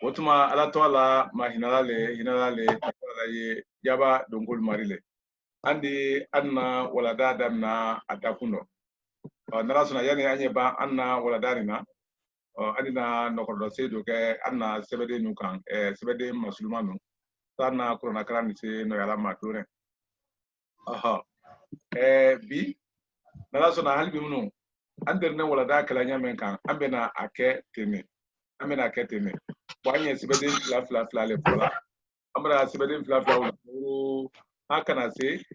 Otuma alatola mahinalale hinalale ye yaba dongol marile andi anna wala dadam na atakuno nara suna yani anye ba anna wala darina andi na nokordo sedo ke anna sebede nukan sebede musulmanu sana kurona karani se no yala matune aha bi nara suna halbi munu ander ne wala da kala nyamen kan ambena ake teme amena ake teme wanye sebede fla le pola amra sebede fla haka na se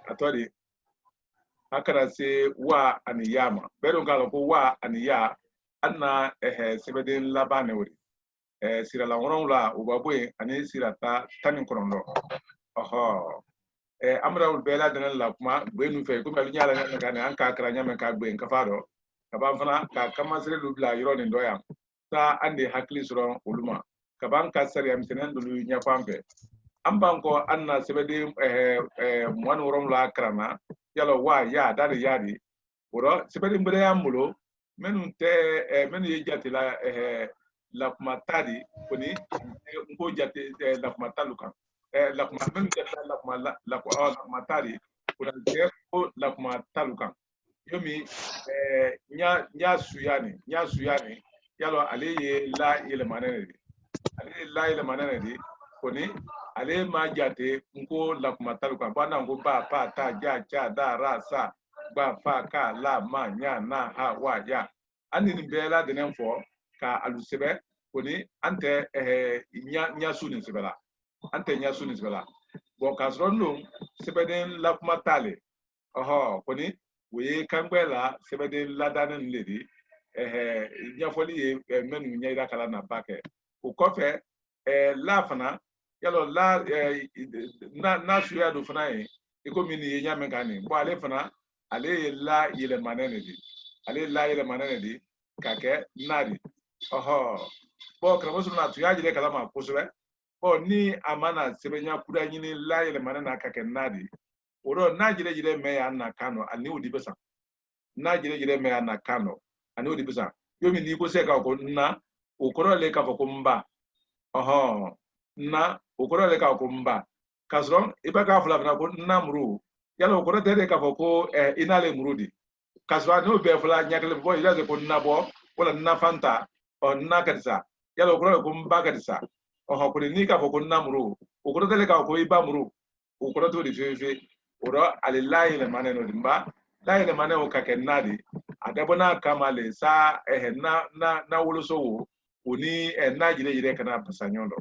atodi haka na se wa aniyama bero ngalo ko wa aniya anna sebede labane wori sira la woron la ubabwe ani sira ta tanin korondo oho amra ul bela dana la kuma benu fe ko mel nyaala nyame kan an ka kra nyame ka gbe ka fado ka ban fana ka kamasre lu bla yoro ni ndoyam ta ande hakli suro uluma ka ban ka sari am tenen dulu nya pampe ambanko anna sebede mwan worom la krana yalo wa ya dare yadi woro sebede mbere amulo menu te menu yejati la kuma tadi koni ngo jate la kuma talukan la kuma menu jate la kuma tadi kuna te ko la kuma talukan yomi nya suyani yalo aleye la ile manene ale la ile manene di koni ale ma jate nko la kuma talukan bana ngo ba pa ta ja cha da ra sa ba fa ka la ma nya na ha wa ya ani ni bela denen fo ka alusebe koni ante nya suni sebela ante nya suni sebela bo kasrono sebeden la kuma tale oho koni we kangwela sebeden la danen ledi nya foli ye menu nya ida kala na bake ko kofe la fana yalo la na suya do fana e ko mini ye nya men kani bo ale fana ale la yele manene di ale la yele manene di kake nadi oho bo kramo sunu na tuya jide kala ma kusube bo ni amana sebenya kuda nyini la yele manena kake nadi oro na jide me ya na kano ani odi besa na jide me ya na kano ani odi besa yomi ni ko se ka ko na okoro le ka ko mba oho na okoro le ka ko mba kasron iba ka fula na ko na muru yalo okoro de ka ko inale murudi kaswa no be fula nyakle bo ila ko na bo wala na fanta o na kadisa yalo okoro ko mba kadisa oho ko ni ka ko na muru okoro de ka ko iba muru okoro to di fefe oro alilahi le maneno dimba lahi le maneno ka kenadi adabona kamale sa na woloso wo oni na jire kana pasanyondo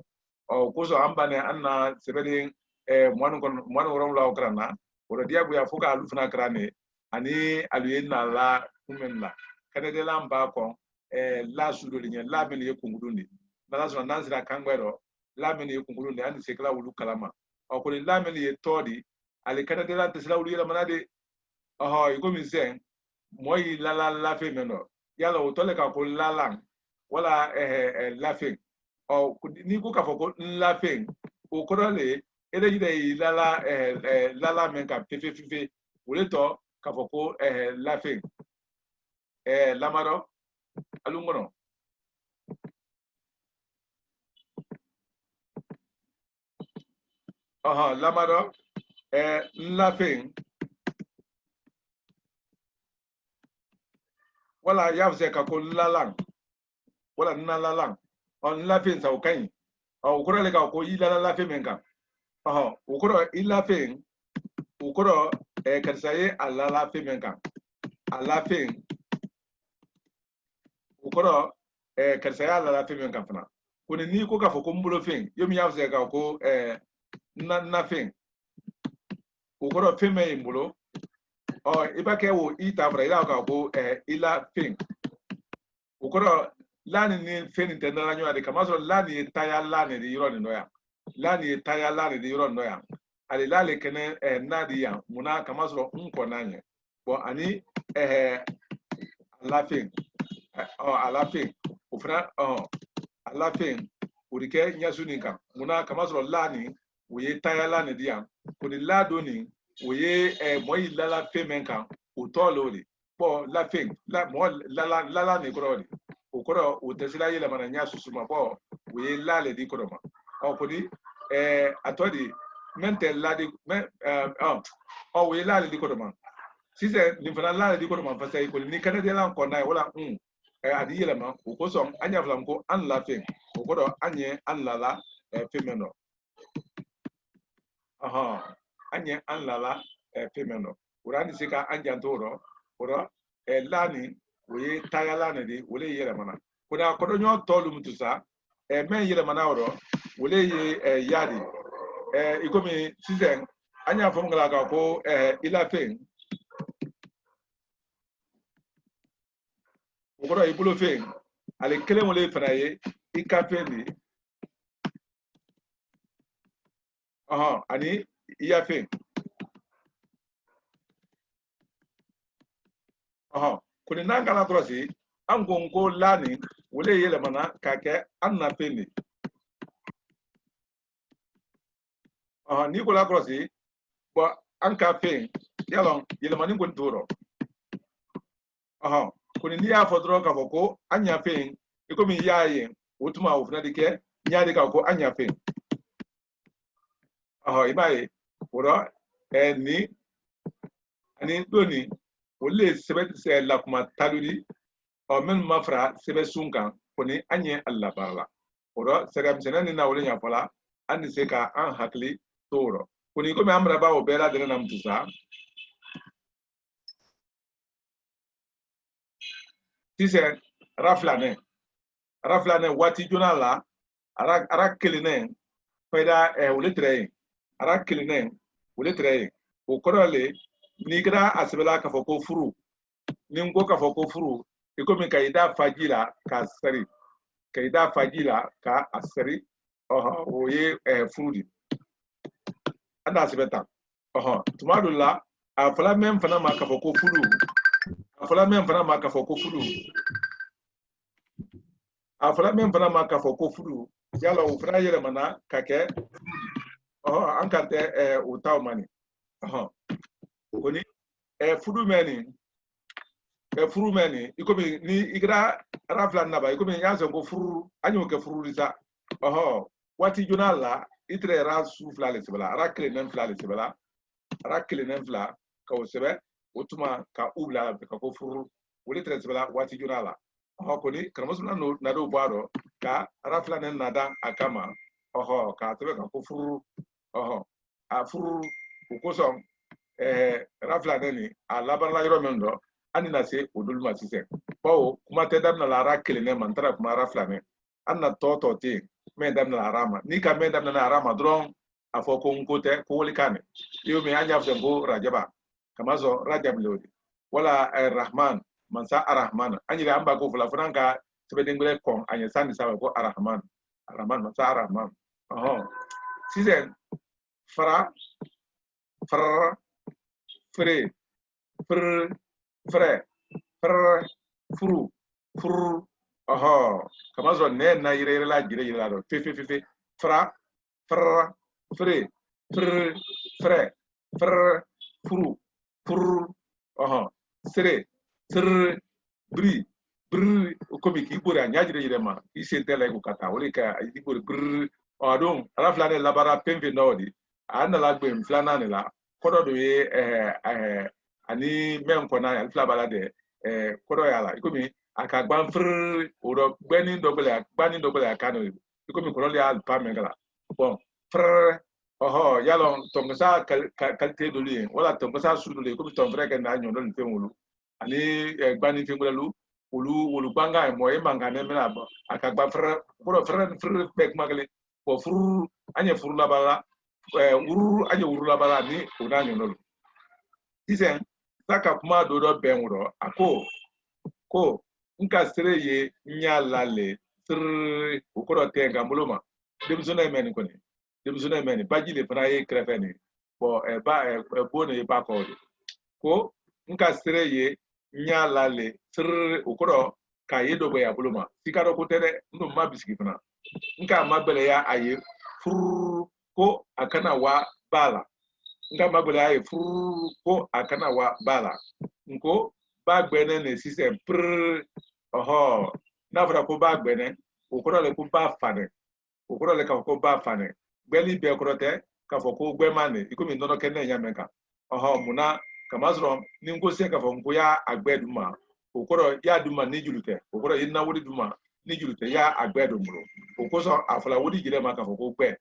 o kuso ambane anna sebedin mwanu worom la okrana oro diabu ya fuka alufuna krane ani aluyena la kumenla kanede lamba ko la sudo linye la meni yekungudundi na so nansira kangwero la meni yekungudundi ani sekla wulu kalama o ko la meni yetodi ale kanede la tesla wulu yela manade oho ikomi sen moyi la fe meno yala o tole ka ko lalang wala la fe o ni ko ka foko la fe o ko le ele jide la men ka fefe wole to ka foko la fe lamaro alungono oho lamaro la fe wala yavse ka ko lalang wala na lalang on la fe sa o kan o ko le ka ko la fe men ka oho o ko ila fe o ko karsaye ala la fe men ka ala fe o ko karsaye ala la fe men ka fana ko ni ko ka fo ko mbulo fe yomi yavse ka ko na fe o ko fe me mbulo o iba ke wo ita fra ila ka ko ila fe o ko lani ni fe ni tendala nyo ade kamaso lani taya lani di yoro ni noya lani taya lani di yoro noya ale lale kene nadi ya muna kamaso nko nanye bo ani alafin alafin ofra alafin urike nyasuninka muna kamaso lani uye taya lani di ya kuni ladoni uye moyi lala femenka utolori bo lafin la mo lala ni krodi ukoro utesila yele mana nya susuma bo we lale di kodoma o kodi atodi mente ladi we lale di kodoma sise ni fana lale di kodoma fa sai ko ni kana de lan ko nai wala adi yele ma ko so anya flam ko an la fe ko do anye an la la femeno anye an la la femeno urani sika anja ndoro oro lani we taya lani di wole yele mana kuna kodo nyo tolu mutusa men yele mana oro wole ye yadi ikomi sizen anya fomgala ka ko ila fen ogoro ibulo fen ale kele wole fanaye ikafeni ani iya fen kuni nangala trosi angongo lani wole yele mana kake anna feni ni ko la crosi bo anka fen yalon yele mani ko ndoro kuni ni ya fodro ka ko anya fen iko mi yaye utuma ofuna dike nyaade ka ko anya fen ibaye woro ni ani doni wole sebe se la kuma taludi men mafra sebe sunkan kuni anye Allah barla woro segam senani na wole nya fola andi se ka an hakli toro kuni ko me amra ba o bela de na mtusa tise raflane wati jonala ara kelene faida uletre ara kelene uletre o korole nigra asbela ka foko furu ningo ka foko furu iko mi kaida fajila ka sari kaida fajila ka asari oye furu anda sibeta tumadula afala mem fana ma ka foko furu afala mem fana ma ka foko furu afala mem fana ma ka foko furu yala o fana yele mana kake ankante o taw mani koni furu meni ikomi ni igra rafla naba ikomi nyanzo go furu anyo ke furu lisa wati junala itre rasu flale sebala rakle nem flale sebala rakle nem fla ka o sebe utuma ka ubla ka ko furu woli tre sebala wati junala koni kramosu na do baro ka rafla nen nada akama ka sebe ka ko furu a furu ko so rafla neni a labarla yoro mendo ani na se odulma sise bawo kuma te dam na la rakle ne mantara kuma rafla ne anna toto te men dam na arama ni ka men dam na arama dron afoko ngote ko woli kane yo me anya fde go rajaba kamazo rajab lodi wala rahman mansa arrahman anyi da amba ko fula franka sebe dengule kon anya sandi sabe ko arrahman mansa arrahman sizen fre furu kamazo ne na yire la jire la do fe fra fre furu sere bri komi ki bori anya jire ma isente la ko kata wole ka ibori br don ala flane labara pembe nodi ana la gbem flana ne la kodo do ye ani men ko na alfla bala de kodo yala ikomi aka gban fr oro gbani dogbele aka no ikomi kodo ya alpa mengala bon fr yalon tongosa kalite doli wala tongosa sudule ikomi ton vrai que na nyondo le femulu ani gbani femulu ulu banga mo e manga ne mena ba aka gban fr bek magale ko fr anya fr la bala anya la bala ni una nyondo disen saka kuma dodo benwuro ako ko nka sere ye nyalale ukoro tenga muluma demzona men ko ni demzona men baji le fana ye krefeni bo bone ba ko nka sere ye nyalale ukoro ka ye dogo ya buluma sikaro ko tere ndo mabisiki fana nka mabele ya aye ko akana wa bala nga magbele aye ko akana wa bala nko bagbene ne system na fara ko bagbene ukoro le ko ba fane ukoro le ka ko ba fane gbeli be korote ka fo ko gbe mane ikomi ndono kenne nya menka muna kamazro ni ngose ka fo ya agbeduma ukoro ya duma ni julute ukoro ina wodi duma ni julute ya agbedumro ukoso afala wodi jire maka fo ko gbe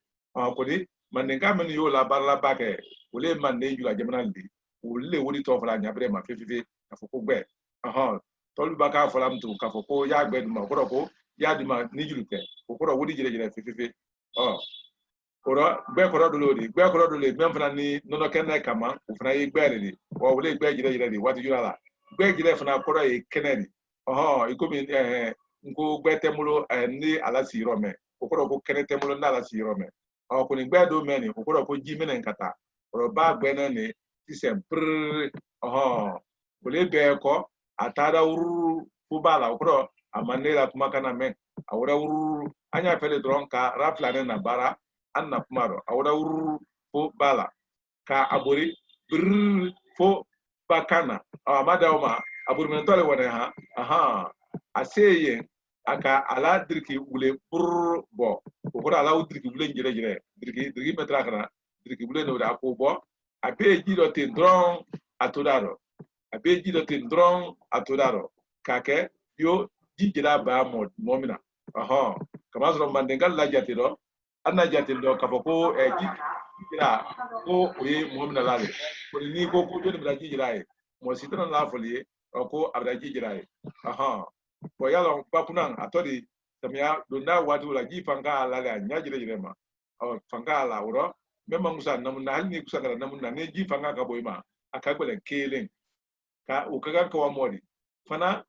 ko di manenga men yo la barla bake wole man ne jula jamana ndi wole wodi to fala nyabre ma fefe ka fo ko gbe tolu baka fala mtu ka fo ko ya agbeduma ukoro ko ya duma ni julute ukoro wodi jire fefe oro gbe koro dole mem fana ni nono kenne kama u fana yi gbe ni o wole gbe jire di wati jula gbe jire fana koro yi kenedi ikomi nko gbe temulo ni ala si rome okoro ko kene temulo na ala si rome ko ni gbe do meni okoro ko ji menen kata oro ba gbe na ni tisem wole be ko atada uru fubala okoro amanela kuma kana men awura uru anya fele dronka rafla na bara anna kumaro awura uru fo bala ka abori fo bakana madawma abori mentole wona aseye aka ala dirki wule bo okoro ala dirki wule jire dirki metra kana dirki wule no da ko bo abe jido tin dron atodaro kake yo jijira ba momina kama zoro mandengal la jatiro anna jatiro kafoko jijira ko oye momina lale ko ni ko joni bra jijira e mo sitron la folie ko abra jijira e ko yalo bakunan atodi samia donna watu la ji fanga la la nyajire jirema fanga la woro memma musa namuna halni kusangara namuna ne ji fanga ka boyma akagbele kelen ka ukaga ko amori fana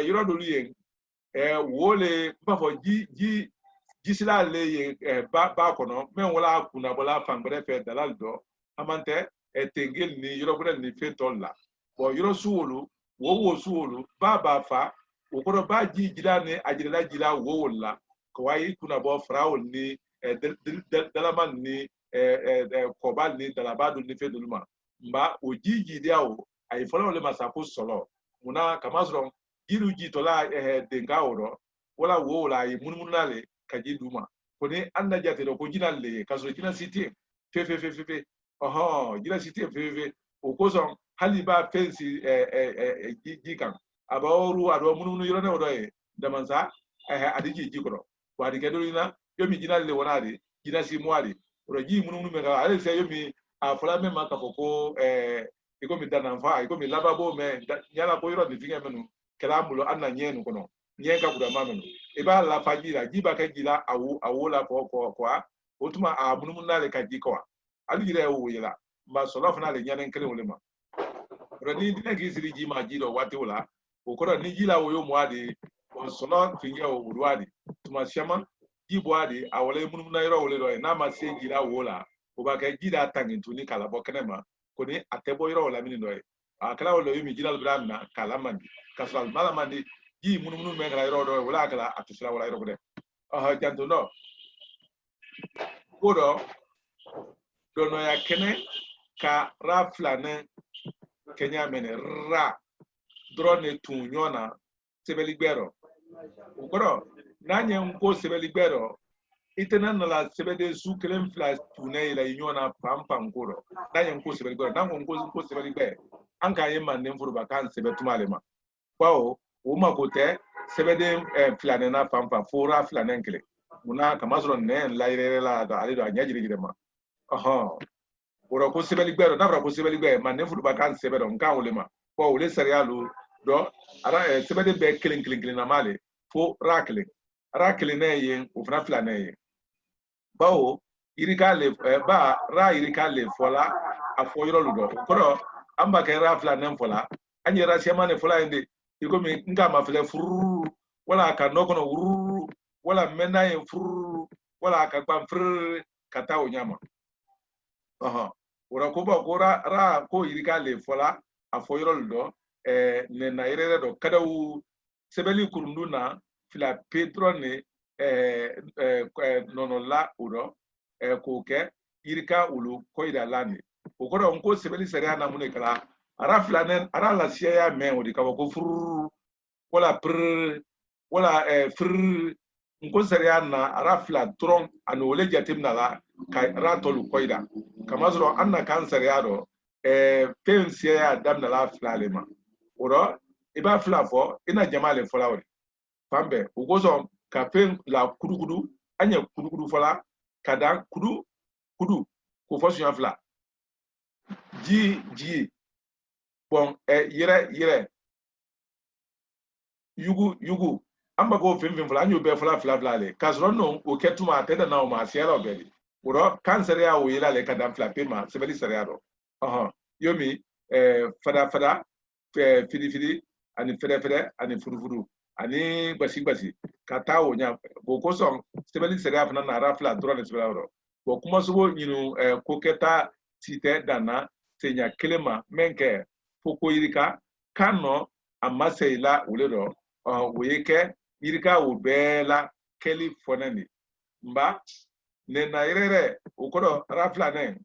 yoro do liyen wole bafo ji sila le ba kono men wala kuna bola fangbere fe dalal do amante tengel ni yoro bure ni fe tolla bo yoro suwolu wo suwolu ba fa okoro ba ji jira ne ajira jira wo wolla ko wayi kuna bo fraul ni dalaman ni kobal ni dalabadu ni fe duluma mba ojiji diawo ay folo le masako solo muna kamazro jiru jitola denga oro wala wo la yi munmunale kaji duma ko ni anda jate do ko jinalle kaso jina city fe jina city fe o ko son haliba fensi jikan abaworu ado mununu yoro ne odo damansa adiji jikoro wadi kedolina yomi jinalle wonade jina si moari roji mununu mega ale se yomi afala me maka foko iko mi dana fa iko mi lababo me nyala ko yoro di finga menu kala mulo anna nyenu kono nyenga buda mamenu eba la fajira jiba ka jila awu la ko otuma mununu nale ka jiko ali jira wo yela ma solo fana le nyanen kele wolema rodi dina ki siri jima jido wati wala okoro ni jila wo yo mwadi on solo finga wo wadi tuma shama jibo adi awole mununu na yoro wole na ma se jila wo la obaka jida tangin tuni kala bokenema koni atebo yoro wala mini noy akala wala yimi jila bramna kala mandi kasal mala mandi ji mununu me kala yoro do wala kala atusla wala yoro de janto no kodo dono ya kene ka raflane kenya mene ra drone tunyona sebeligbero ukoro nanye nko sebeligbero itena nala sebede su kelem flash tune la inyona pampa ngoro nanye nko sebeligbero nango nko sebeligbe anka yema nemfuru bakan sebetumale ma kwao uma kote sebede flane na pampa fora flane nkele muna kamazro ne la irere la da alido anyajire girema oro ko sebeligbero na ko sebeligbe ma nemfuru bakan sebedo nkan olema kwa ole serialu do ara sebede be kelen na male fo rakle ne yen ofna flane yen bawo irikale ba ra irikale fola afoyiro ludo koro amba ke ra flane fola anyera semane fola ende ikomi nga mafle furu wala ka nokono wuru wala menaye furu wala ka pam furu kata onyama ora ko ba ko ra ko irikale fola afoyiro ludo ne na irere do kadawu sebeli kurunduna fila petrone nono la uro koke irika ulu koida lani okoro nko sebeli seria na mune kala ara flanen ara la sia me odi ka ko fur wala pr wala fr nko sariya na ara fila dɔrɔn ani ole jateminɛ la ka ra tɔlu kɔyira kamasɔrɔ an na kan sariya dɔ fɛn siya daminɛ la fila le ma o rɔ i b'a fila fɔ i na jama le fɔla o de fan bɛɛ o kosɔn ka fɛn la kudukudu an ye kudukudu fɔla ka dan kudu k'o fɔ suɲɛ fila ji bɔn yɛrɛ yugu an b'a ko fɛn fɔla an y'o bɛɛ fɔla fila le k'a sɔrɔ n'o o kɛ tuma a tɛ dan o ma a siyara o bɛɛ de o rɔ kan sariya o yela le ka dan fila pe ma sɛbɛnni sariya dɔ yomi fada fili ani fɛrɛ ani furufuru ani basi ka taa o ɲa o kosɔn sɛbɛnni sariya fana na ara fila dɔrɔn de sɛbɛnna o rɔ bon kumasogo ɲinu ko kɛta si tɛ danna senya kelen ma min kɛ fo ko yirika kan nɔ a ma se la o le rɔ o ye kɛ yirika o bɛɛ la kɛli fɔnɛ de nba ne na yɛrɛ o kɔrɔ ara fila nɛ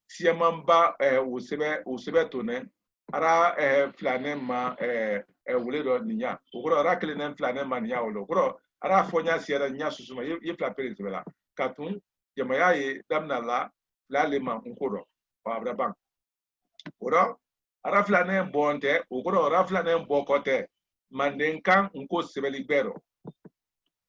siyamanba o sɛbɛ to nɛ ara filanɛ ma wele dɔ nin ɲa o kɔrɔ ara kelen nɛ filanɛ ma nin ɲa o la o kɔrɔ ara fɔ ɲa siyara ɲa susuma ye fila pere sɛbɛ la ka tun jamaya ye daminɛ la filale ma nko dɔ a bɛ ban o rɔ ara filanɛ bɔn tɛ o kɔrɔ ara filanɛ bɔ kɔ tɛ mandenkan nko sɛbɛli gbɛ rɔ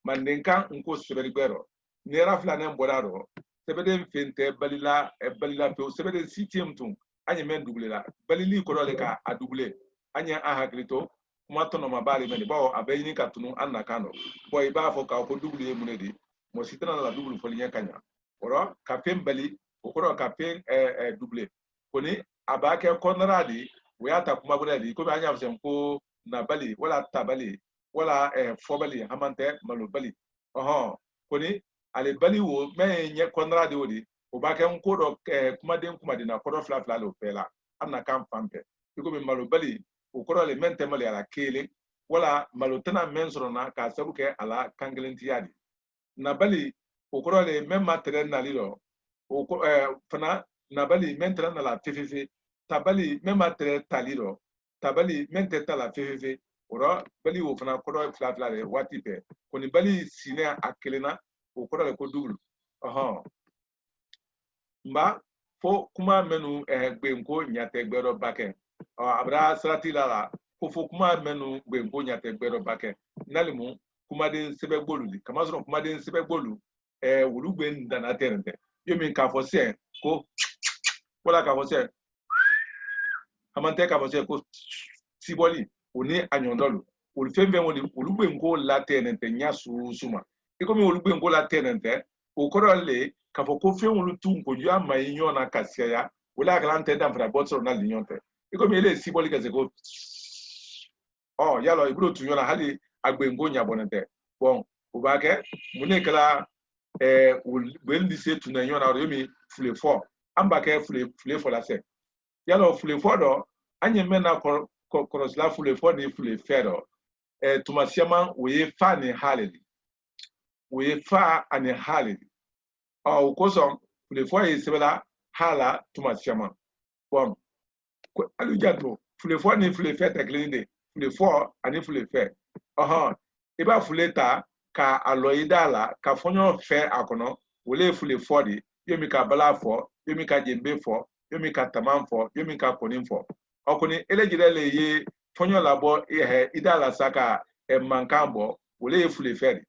mandenkan nko sɛbɛli gbɛ rɔ ni ara filanɛ bɔra rɔ sɛbɛden fen tɛ balila pewu sɛbɛden si tiyɛm tun an ye mɛn dugule la balili kɔrɔ le ka a dugule an ye an hakili to kuma tɔnɔma b'ale mɛn de bawo a bɛ ɲini ka tunu an na kan dɔ bɔn i b'a fɔ k'a fɔ dugule ye mun de di mɔgɔ si tɛna la dugule fɔli ɲɛ ka ɲa o rɔ ka fɛn bali o kɔrɔ ka fɛn dugule ko ni a b'a kɛ kɔnɔra de o y'a ta kuma wɛrɛ de komi an y'a fɔ ko nabali wala tabali wala fɔbali haman tɛ malobali ko ni ale bali wo mɛ ɲɛ kɔnɔra de o de o b'a kɛ n ko dɔ kumaden na kɔrɔ fila le o bɛɛ la an na kan fan bɛɛ i komi malobali o kɔrɔ le mɛn tɛ mali a la kelen wala malo tɛna mɛn sɔrɔ na k'a sabu kɛ a la kan kelen tiya de nabali o kɔrɔ le mɛn ma tɛrɛ nali lɔ o fana nabali mɛn tɛrɛ nala fefefe tabali mɛn ma tɛrɛ tali lɔ tabali mɛn tɛ ta la fefefe o rɔ bali o fana kɔrɔ fila le waati bɛɛ ko ni bali sinɛ a kelen na o kɔrɔ le ko dugulu nba fo kuma mɛnu gbenko ɲatɛ gbɛrɛ bakɛ a bɛra sirati la ko fo kuma mɛnu gbenko ɲatɛ gbɛrɛ bakɛ nalimu kumaden sɛbɛ gbolu di kamasɔrɔ kumaden sɛbɛ gbolu wulu gben dana tɛ tɛ yo min k'a fɔ sɛ ko wala k'a fɔ sɛ haman tɛ k'a fɔ sɛ ko sibɔli o ni a ɲɔndɔlu olu fɛn fɛn olu gbenko la tɛ tɛ ɲa susuma i komi olu gbenko la tɛ tɛ o kɔrɔ le k'a fɔ ko fɛn olu tun kojuya ma ye ɲɔgɔn na ka siyaya o la kalan tɛ danfara bɔ sɔrɔ na ɲɔgɔn tɛ i komi ele sibɔli ka se ko yalɔ i b'o tun ɲɔgɔn na hali a gbenko ɲabɔnen tɛ bɔn o b'a kɛ mun de kɛra gben lise tun na ɲɔgɔn na o ye min file fɔ an b'a kɛ file fɔ la sɛ yalɔ file fɔ dɔ an ye mɛn na kɔrɔsila file fɔ ni file fɛ dɔ tuma siyaman o ye fa ni hali de o ye fa ani hali de o kosɔn file fɔ ye sɛbɛla hala tuma siyaman bɔn hali jato file fɔ ni file fɛ tɛ kelen de file fɔ ani file fɛ i b'a file ta ka a lɔ i da la ka fɔɲɔ fɛ a kɔnɔ o le ye file fɔ de yo min ka bala fɔ yo min ka jenbe fɔ yo min ka taman fɔ yo min ka kɔni fɔ kɔni ele jira le ye fɔɲɔ labɔ i da la sa ka mankan bɔ o le ye file fɛ de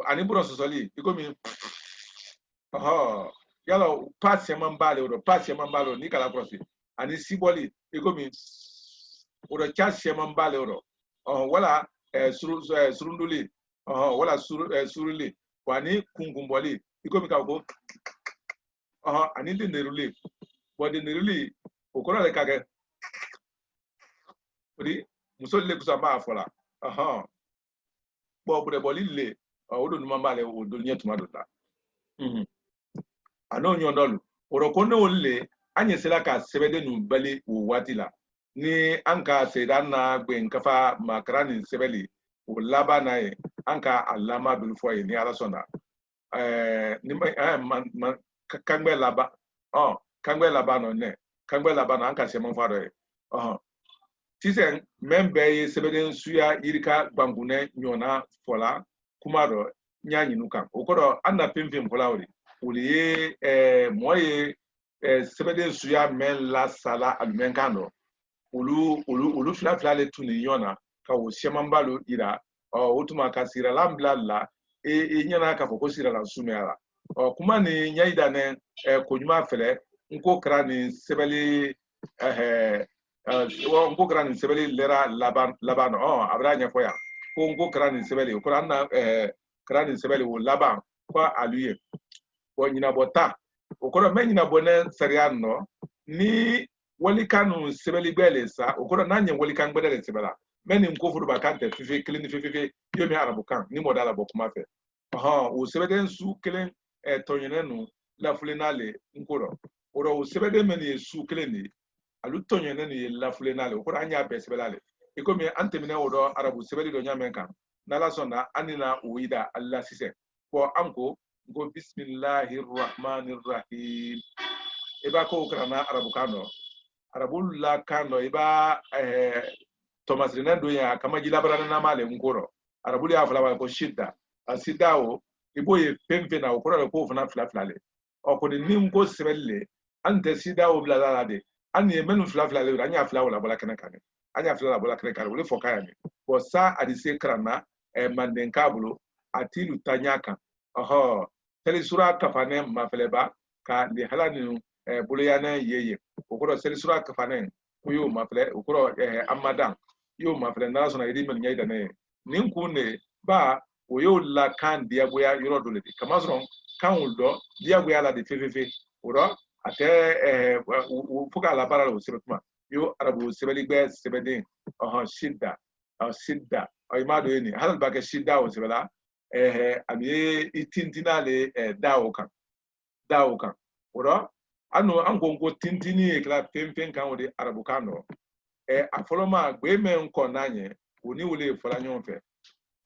ani bɔrɔ sɔsɔli i komi yalɔ pa sɛman b'ale o rɔ pa sɛman b'ale o ni kala kɔlɔsi ani sibɔli i komi o rɔ ca sɛman b'ale o rɔ wala surunduli wala suruli wa ani kunkunbɔli i komi ka ko ani denderuli bɔn denderuli o kɔrɔ le ka kɛ o di muso le kusa b'a fɔ la bɔn bɔrɛbɔli le o don ɲuman b'ale o don ɲɛ tuma dɔ la a n'o ɲɔndɔlu o rɔ ko n'o le an ye sera ka sɛbɛden ninnu bali o waati la ni an ka seyida na gben kafa makara ni sɛbɛli o laban n'a ye an ka a lama bɛ fɔ ye ni ala sɔnna ni kangbɛ laban kangbɛ laban nɔ nɛ kangbɛ laban nɔ an ka sɛman fa dɔ ye sisan men be sebeden suya irika bangune nyona fola kumaro nyanyi nukan okodo anna pemfem folawri uli moye sebeden suya men la sala almen kando ulu fla le tuni yona ka wo shemambalo ira otuma ka sira lambla la nyana ka foko sira la sumera kuma ni nyaida ne ko nyuma fele nko krani sebeli nko krani sebeli lera laban abranya foya ko nko krani sebeli ko anna krani sebeli wo laban ko aluye ko nyina bota ko me nyina bone serian no ni wali kanu sebeli gbele sa okoro nanye wali kan gbele sebela meni nkofuru bakante fifi kilini fifi yomi arabu kan ni modala bokuma fe o sebeden su kelen tonyene la fulenale nkoro oro o sebeden meni su keleni alu tonyene ni la fulenale okoro anya be sebelale ikomi antemine odo arabu sebeli do nyamen kan nala sonna anina uida allah sise ko anko go bismillahir rahmanir rahim eba ko krana arabu kano arabul la kando iba Thomas Renando ya kama jilabara na male ngoro arabul ya fala ko shida asidao iboye pempe na okoro ko fana flaflale okoni ningo sebelle ante sidao bladala de ani menu flaflale anya fla wala bola kana kane anya fla wala bola kana kane wole fokaya ni bo sa adise krana manden kabulo atilu tanyaka tele sura kafane mafeleba ka li halani buluyana yeye okoro selisura kafanen kuyo mafle okoro amadan yo mafle na so na yidi men nyaida ne ninku ne ba oyo la kan dia boya yoro dole kama so kan uldo dia boya la de fefe oro ate fuka la bara lo sebetuma yo arabu sebeli gbe sebedin shidda ay mado yeni halal ba ke shidda o sebela ami itintinale dawo kan oro anu angongo tintini ekla pempen kan wode arabu kano afoloma gbe men ko nanye oni wole fola nyonfe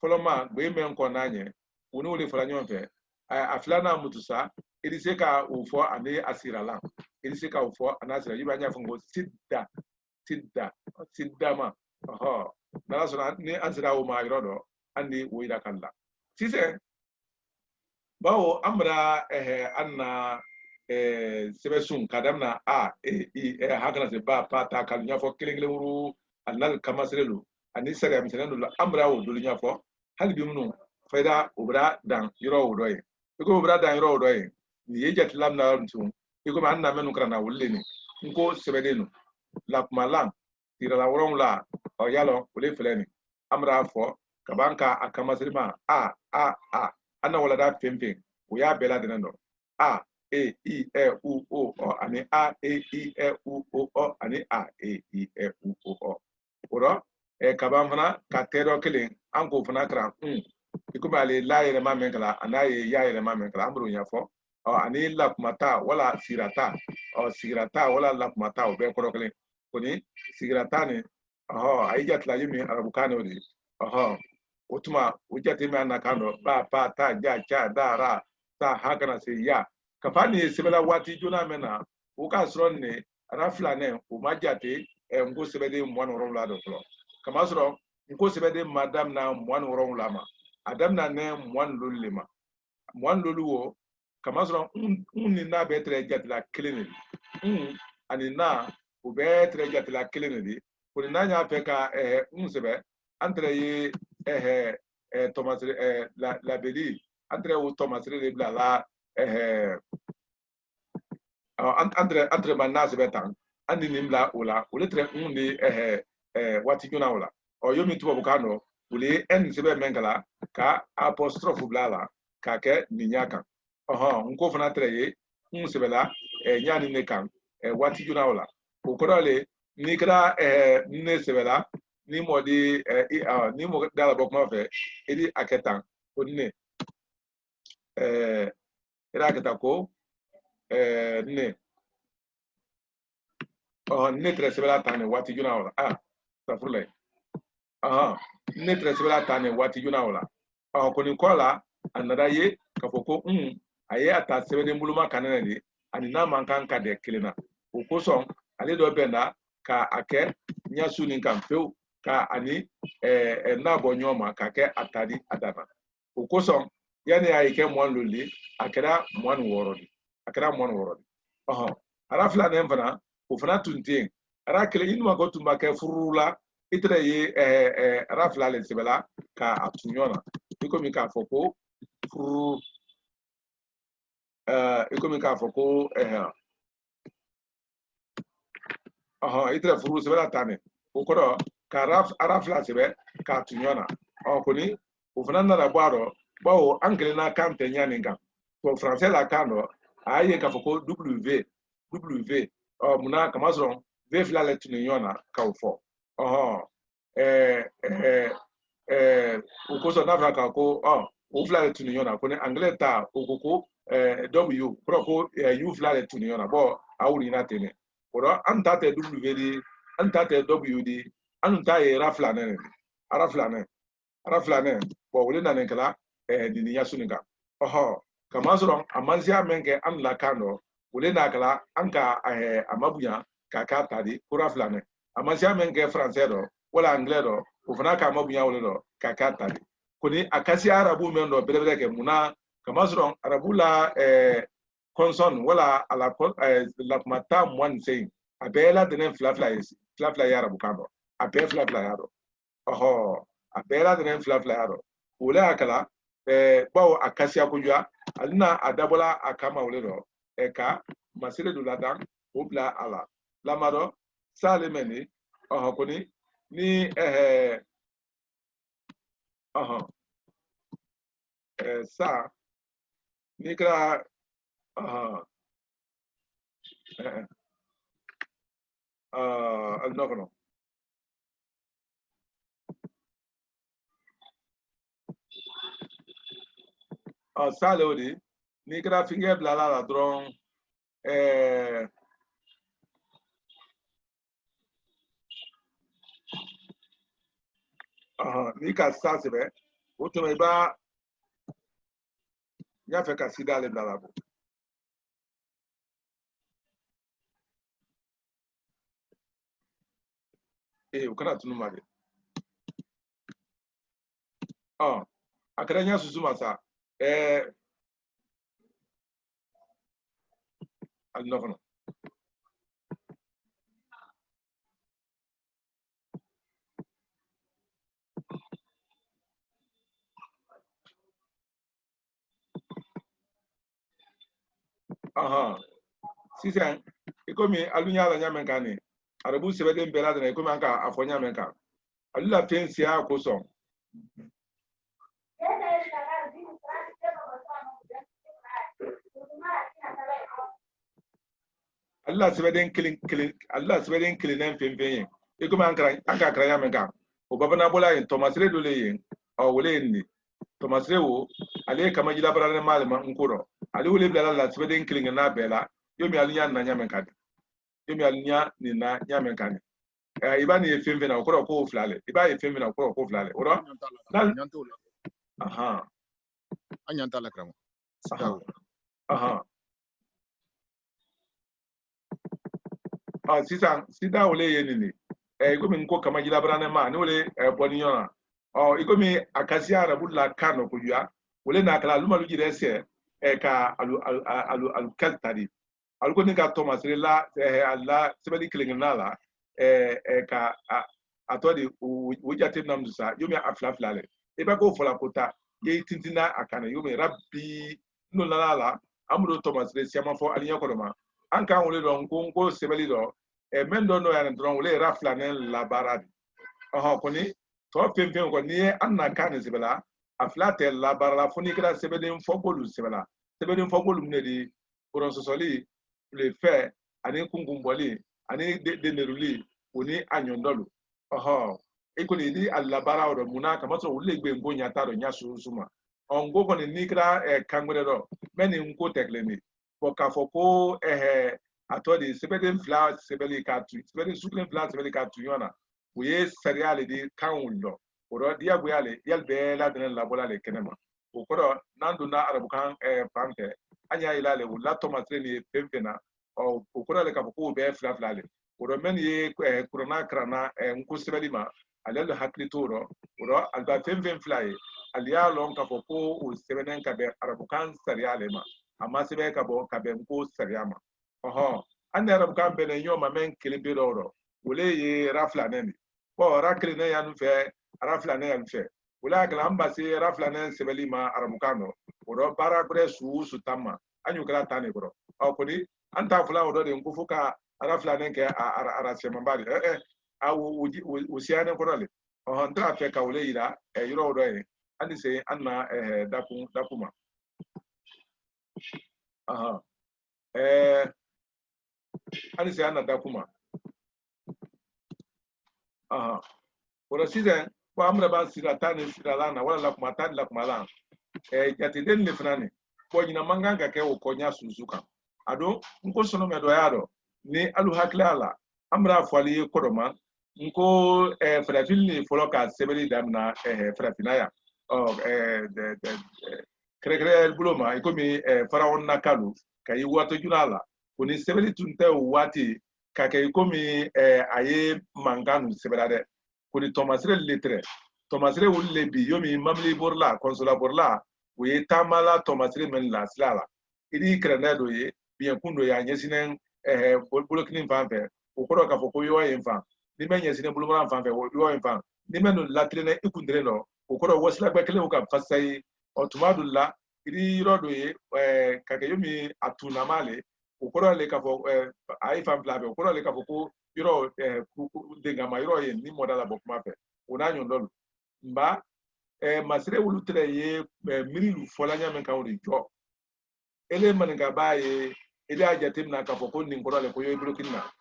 foloma gbe men ko nanye oni wole fola nyonfe aflana mutusa edise ka ufo ane asirala edise ka ufo anasira yibanya fungo sidda ma na so ni ansira o ma irodo andi woida kala sise bawo amra anna sebesun kadamna hakana se ba pata kalunya fo kelengele wuru anal kamasrelu ani sare amsenando la amra wo dulunya fo halbi munu faida obra dan yoro wodoy ko obra dan yoro wodoy ni yejat lamna ntum ko anna menu krana wulleni nko sebedenu la malam tira la woron la o yalo wole feleni amra fo kabanka akamasrima anna wala da pempe o ya bela denando e i e u o ani e i e u o ani e i e u o oro kabam fana ka tedo kelen anko fana kra ikuma ale la yele ma menkala anaye ya yele ma menkala amru nya fo ani la kumata wala sirata wala la kumata o be koro kelen koni sirata ni ay jatla yimi arabu kano di otuma ujate me anakano ba ta ja cha dara ta hakana se ya kafani sebela wati jona mena uka sronne rafla ne o majate ngo sebede mwan ronla do klo kama sro ngo sebede madam na mwan ronla ma adam na ne mwan lolema mwan loluwo kama sro unni na betre jatla klini ani na o betre jatla klini di ko na nya peka sebe entre ye Thomas la beli entre o Thomas le bla la entre manas betan andi nimla ola oletre unni wati jona ola o yomi tuba bukano ule sebe mengala ka apostrophe blala ka ke ninyaka nko fana treye sebe la nyani ne kan wati jona ola okorole ni kra ne sebe la ni modi ni mo dala bokma fe edi aketan odine era aketa ko ne ne tre sebela tane wati juna wala safurle ne tre sebela tane wati juna wala ko ni kola anada ye ka foko aye ata sebede mbuluma kanene ni ani na mankan ka de kilina ko son ale do benda ka ake nya sunin kan feu ka ani na bonyoma ka ke atadi adana o koson yani ay ke mon loli akira mon worodi akira mon worodi ara fla ne fana o fana tuntin ara kele inuma ko tumba ke furula itre ye ara fla le sebela ka atunyona iko mi ka foko furu iko mi ka foko itre furu sebela tane o kodo ka ara fla sebe ka atunyona koni o fana na baro bawo anglais na kante nyani ngam to français la kando aye ka foko w muna kamazron v fla le tunyona ka ufo ukoso na fraka ko o fla le tunyona ko ne anglais ta okoko w pro ko u fla le tunyona bo awuri na tene oro anta te w di anta te w di anta e rafla ne bo wole na ne kala di ni yasuninga kamazron amanzia menge an la kando wole na kala anka amabunya kaka tadi kurafla ne amanzia menge français do wala anglais do ufana ka mabunya wole do kaka tadi koni akasi arabu men do belebele ke muna kamazron arabu la consonne wala ala la mata mwan sei abela denen flafla ya arabu kando abe flafla ya do abela denen flafla ya do wole akala bawo akasi akujwa alina adabola akama wole do eka masire do ladan obla ala lamado salemeni koni ni sa ni kra no sale odi ni kra finger blala la dron ni ka sa sebe otome ba nya fe ka sida le blala bo o kana tunu made akara nya susu masa al no sisan ikomi alunya la nyamen kani arabu sebeden belada na ikomi anka afonya menka alula tensia ko son Allah sebeden kilin Allah sebeden kilinen femfenye ikomi anka kranya menka o babana bola yin Thomas Redo le yin o wole ni Thomas Rewo ale kama jila barane malama nkuro ale wole bela la sebeden kilin na bela yomi alunya na nyamen kani yomi alunya ni na nyamen kani iba ni femfe na okoro ko flale iba ye femfe na okoro ko flale oro anyanta la kramo sida wole yenini ikomi nko kama jila brane ma ni wole boniona ikomi akasi arabu la kano kujua wole na kala luma luji rese ka alu kaltari aluko ni ka Thomas la alla sebeli kilingna la ka atodi wujati namdusa yomi aflaflale eba ko fola kota ye tintina akana yomi rabbi no la amudo Thomas le siama fo alinya kodoma anka wole do nko sebeli do mendo no ya ndron wole raflane la baradi koni to pempen ko ni anna kan sebela aflate la barala foni kra sebeden fogolu sebela sebeden fogolu mnedi pour sosoli le fait ani kungumboli ani deneruli oni anyondolu ikoni di alabara oro muna kamaso wole gbe ngo nyata ro nyasu suma ongo koni nikra kangure ro meni nko tekleni fokafoko atodi sebeden fla sebeli katu sebeden suklen fla sebeli katu yona uye seriale di kanwundo oro dia buyale yalbe la denen labola le kenema okoro nandu na arabukan pante anya ilale wala Thomas ni pempena okoro le kapoko be fla fla le oro men ye kurana krana nko sebeli ma ale le hakli toro oro alba fem fly alia lon ka foko o sebenen ka be arabukan seriale ma ama sebe ka bo ka be nko seriama oho an arabukan be ne nyoma men kilibe oro wole ye rafla neni bo rakli ne yanu fe rafla ne yanu fe wala kala ambasi rafla ne sebeli ma arabukano oro para bre su tamma anyu kala tane bro o kodi anta fula oro de nkufuka rafla ne ke ara semambari awu usiane korale o ndra fe ka wole ira yiro oro e ani se anna dakuma aha ani se anna dakuma aha oro sizen kwa amra ba sira tani sira lana wala la kuma tani la kuma lana jatiden le frane ko nyina manganga ke o konya suzuka ado nko sono me do yaro ni alu haklala amra fali kodoma nko frafil ni foloka sebeli damna frafinaya o de krekre buloma ikomi faraon nakalu kay wato junala koni sebeli tunte wati kake ikomi aye manganu sebelade koni tomasre letre tomasre wulle bi yomi mamli borla consola borla we tamala tomasre men la slala idi krenado ye bien kundo ya nyesinen bolokini fanfe ukoro ka foko yo yenfa ni men nyesinen bolokran fanfe yo yenfa ni men latrene ikundre no ukoro wasla gbekele uka fasai otumadulla idi rodo ye kake yomi atuna male ukoro le ka fo ai fam blabe ukoro le ka foko yoro denga ma yoro ye ni modala bokuma fe unanyo ndolo mba masire wulutre ye mirilu folanya men ka wori jo ele maninga baye ele ajatim na ka foko ni ngoro le ko yo blokinna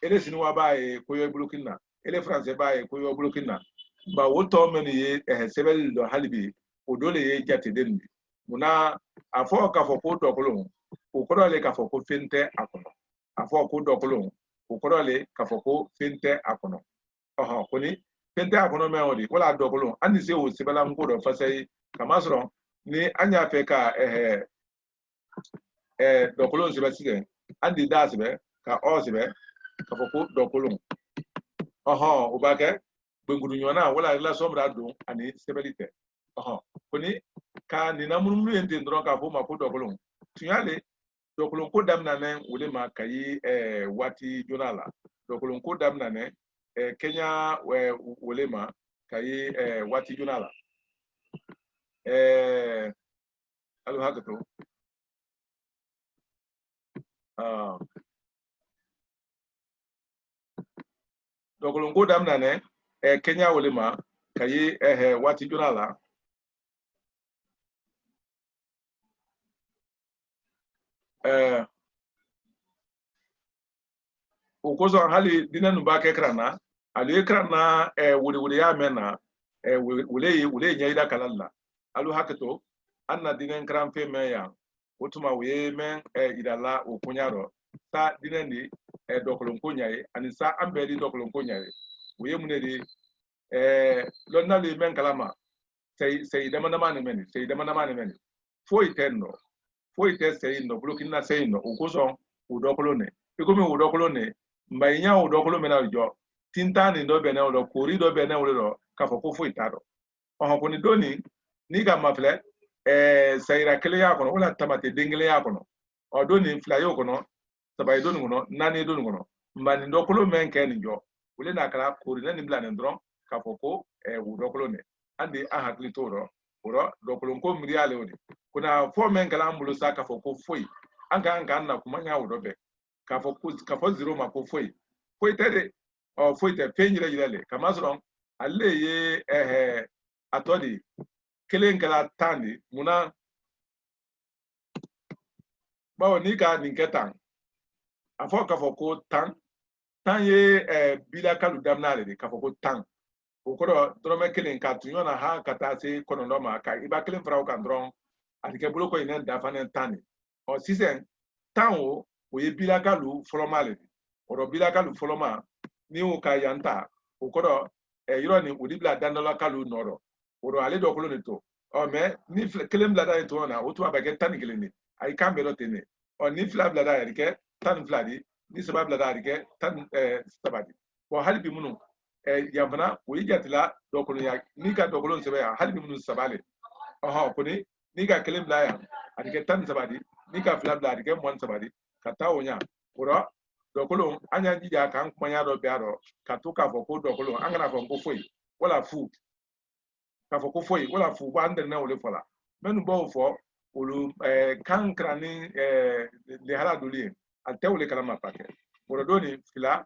ele sinwa baye ko yo blokinna ele français baye ko yo blokinna ba woto men ye sebel do halibi o dole ye jateden muna afo ka foko dokolo o ko le ka foko fente akono afo ko dokolo o ko le ka foko fente akono oho koni fente akono me odi wala dokolo andi se o sebela ngodo fasai kamasro ni anya fe ka dokolo sibe sige andi da sibe ka o sibe ka foko dokolo oho ubake bengudu nyona wala la somra do ani sebelite oho koni ka ni namunu ente ndro ka fo mako dokolo tunyale dokolo ko damna ne wole ma kayi wati jonala dokolo ko damna ne Kenya wole ma kayi wati jonala alu hakato dokolo ko damna ne Kenya wole ma kayi wati jonala ukozo hali dina nuba ke krana alu krana wuri ya mena wule nyaida kalalla alu hakato anna dinen kran fe meya otuma we men idala okunyaro sa dineni dokolon konyaye ani sa ambedi dokolon konyaye we munedi lonna le men kalama sei dama ne meni foi te sei no blokina sei no ukozo udokolone ikomi udokolone mbainya udokolo mena jo tintani ndo bene odo kori do bene odo ka foko foi taro oho koni doni ni ga mafle sayra kele ya kono wala tamate dengele ya kono o doni flayo kono sabay doni kono nani doni kono mbani ndokolo men ken jo wala na kala kori nani blane ndron ka foko udokolo ne andi a hakli toro oro dokolo ko mriale odi kuna fo men kala ambulo sa ka foko foi anga na kumanya udobe ka fo zero ma ko foi tede o foi te penyire yile kamasron alle ye atodi kelen kala tani muna bawo ni ka ninketan afo ka fo ko tan ye bila kalu damnale de ka fo ko tan o ko do me kelen ka tunyo na ha kata se kono no ma ka iba kelen fra o kan dron atike bulo ko inen da fanen tani o sisen tan o ye bila kalu folomale oro bila kalu foloma ni o ka yanta o ko do yiro ni udibla dandola kalu noro oro ale do ko lo to o me ni kelen blada to na o to abage tan kelen ni ay kambe do tene o ni fla blada ya ke tan fla di ni saba bila da rike tan sabadi ko halbi munu yamfana o yijatila dokolo ya ni ka dokolo sebe ya halbi munu sabale ko ni ka kelim bila ya adike tan sabadi ni ka fila bila adike mon sabadi ka tawo nya oro dokolo anya jija kan kuma ya do biaro ka to ka fo ko dokolo an kana fo ko foi wala fu ka fo ko foi wala fu ba ande na wole fola menu bo fo olu kan krani le hala doli altewle kala ma pake oro doni fila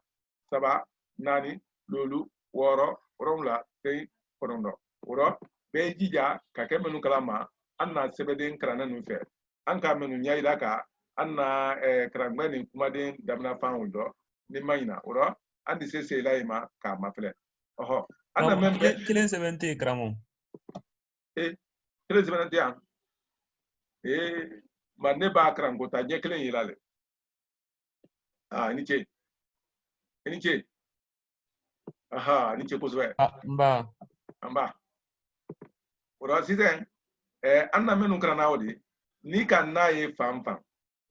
saba nani lolu woro romla tei konondo oro be jija ka ke menu kala ma anna sebeden krana nu fe an ka menu nyai daka anna krangmeni kuma den damna fanwundo ni mayina oro andi se laima ka mafle oho anna membe kilen 70 kramo kilen 70 manne ba krango ta je kilen yilale ni che aha ni che kozwe mba oro siden anna menu krana odi ni kan na ye famfam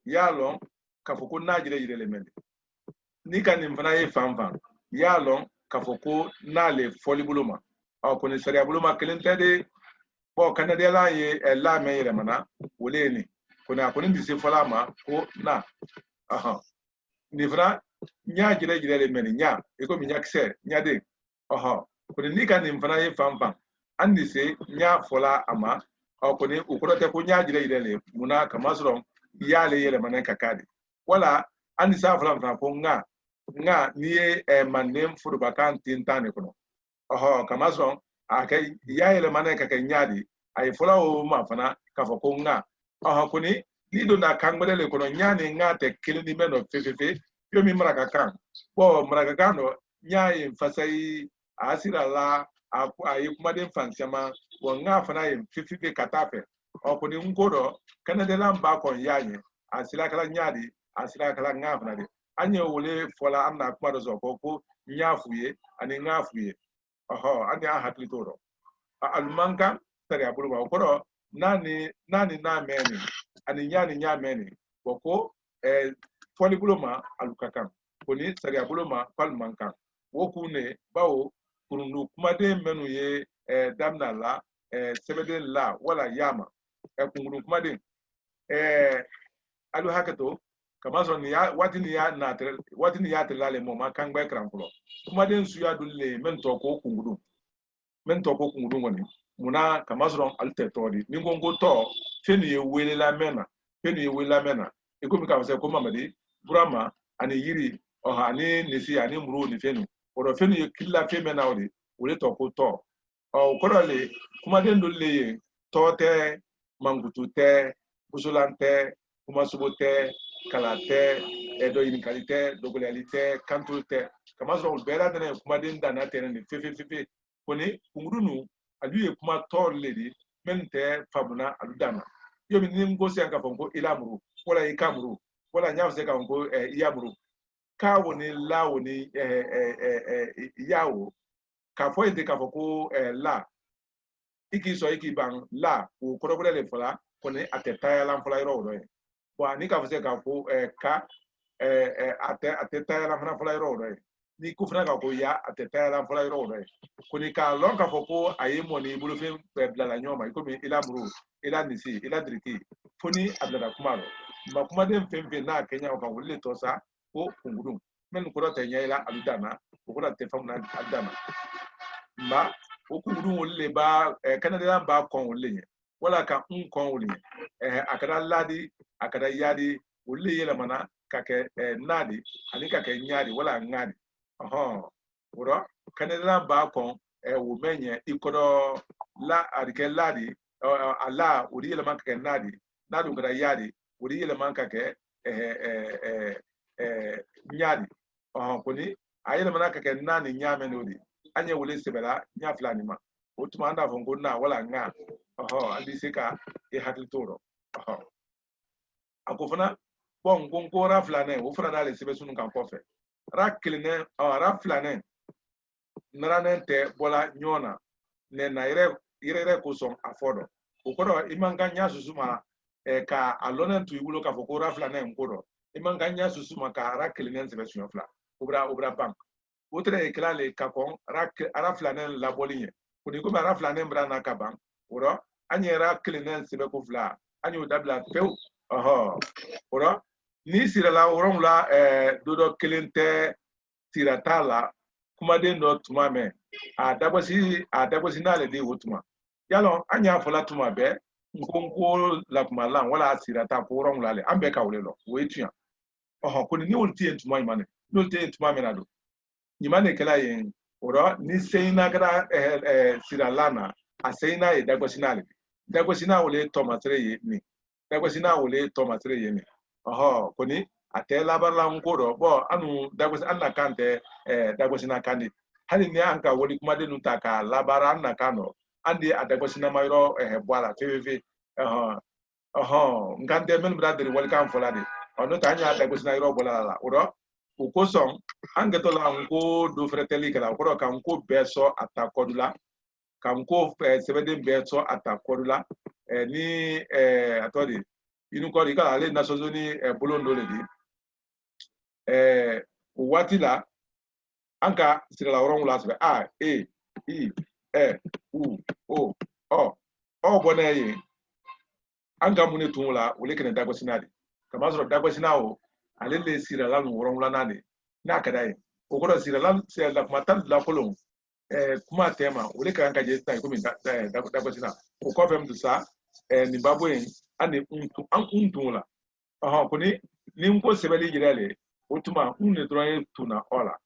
yalon kafoko na jire le mende ni kan ni mfana ye famfam yalon kafoko na le folibuluma ko ni sariya buluma kelentede bo kanade la ye la me yere mana woleni kuna kuni ndise folama ko na aha ni fana nya jire le mende nya eko mi nya kse nya de aha kuni ni kan ni mfana ye famfam andi se nya fola ama ko ni ukorote ko nya jire le muna kamasron yale yele manen kakadi wala andi sa flam fa ko nga ni mandem furu bakan tintane kono oho kamason akay yale manen kakay nyaadi ay fula o ma fana ka fa ko nga oho kuni ni do na kangbele kono nyaani nga te kilini meno fefefe yo mi maraka kan bo maraka kano nyaay fasai asira la ayi kuma den fansema wo nga fana yi fefefe katafe o kuni ngoro kanade lamba kon yaanye asila kala nyaadi asila kala ngafna de anye wole fola amna kuma do zoko ko nyafuye ani ngafuye oho ani a hatlitoro almanka tari abuluma okoro nani na meni ani nya meni boko foli buluma alukakan koni tari abuluma palmankan woku ne bawo kurundu kuma de menu ye damna la sebede la wala yama kunguru kuma de alu hakato kama so ni ya wati ni ya telale mo ma kan gbe krampulo kuma den su ya dulle men to ko kunguru ngoni muna kama so alte tori ni ngongo to feni ye wele la mena e ko mi ka se ko mamadi burama ani yiri o ha ni nisi ani muru ni feni oro feni ye killa fe mena odi wole to ko to o korole kuma den dulle to te mangutu te busulante kuma subote kalate edo inikalite dogolalité kantoute kama so bela dana kuma den dana tene ni fefe koni kungurunu aduye kuma torledi mente fabuna aludana yomi nim gosi anka fonko ilamuru wala ikamuru wala nyafse ka fonko iyamuru ka woni la woni yawo ka fo inde ka fonko la iki bang la o korobole le fola koni ateta la fola iro do bo ni ka fose ka ko ka ateta la fola iro do ni ku fana ka ko ya ateta la fola iro do koni ka lon ka foko ayemo ni bulu fe bla la nyoma ko mi ila muru ila nisi ila driki foni abla kumaro ma kuma den femfe na Kenya ka wolle to sa ko kungudum men ko rota nyaila aludana ko rota famna adana ma o kungudum wolle ba Canada ba kon wolle wala ka kon wolle akada ladi akada yadi wolle yela mana ka ke nadi ani ka ke nyaadi wala ngadi woro Canada ba kon wo menye ikodo la adike ladi ala uri yela man ka ke nadu kada yadi uri yela man ka ke nyaadi koni ayela man ka ke nani nyame nodi anye wole sebela nya flani ma otuma anda fongo na wala nga andi seka hatil toro akofana bon gongo ra flane wo fana dale sebe sunu kan kofe ra kline ra flane naranen te bola nyona ne na ire ko son afodo okoro imanga nya susuma ka alonen tu ibulo ka foko ra flane nkodo iman kanya susuma ka ara kelinen sebe sunya fla obra bank otre eklale ka kon ara flanen la bolinye kuni ko ara flanen bra na ka bank oro anyera kelinen sebe ko fla anyo dabla pew oro ni sirala oron la dodo kelente tiratala kuma den do tuma me adabosi na le de wotuma yalo anya fola tuma be nkonko la kuma la wala sirata ko oron la le ambe ka wole lo wetua kuni ni ulti entuma imane ni ulti entuma me nado imane kala yen oro ni seina kara siralana aseina e dagosi na wole tomasre ye ni dagosi na wole tomasre ye ni kuni atela barla ngoro bo anu dagosi anna kante dagosi na kandi hali ni anka woli kuma de nuta ka labara anna kano andi adagosi na mayro bwala tv ngante men brother woli kan folade ono tanya adagosi na iro bola la oro ukoson angeto la ngo do freteli kala oro kan ko beso atakodula kan ko sebede beso atakodula ni atodi inu ko ri kala le na sozo ni bolondo le di wati la anka sirala oron la sebe a e i e u o bona yi anka mune tun la wole kene dagosi di kama so dagosi na o alele sirala no oron la nani na kadai o ko sirala la matan la kolon kuma tema wole kan ka je tai komi dagosi na o ko fem du sa ni baboyin ane untun la kuni ni nko sebeli jirele utuma unne droye tuna ola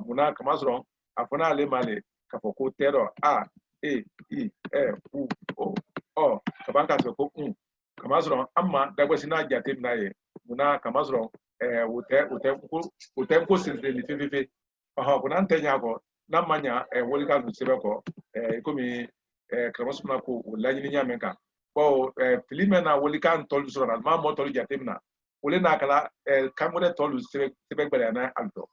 muna kamasro afona le male kafoko tero a e i e u o kabanka so ko kamasro amma dagwasi na jate naye muna kamasro wote ko sirde ni fefe kuna ntenya ko na manya woli ka nsebe ko komi kamasuna ko lanyini nyamenka bo filime na woli kan tolu sura ma mo tolu jatemna woli na kala kamure tolu sebe gbere na alto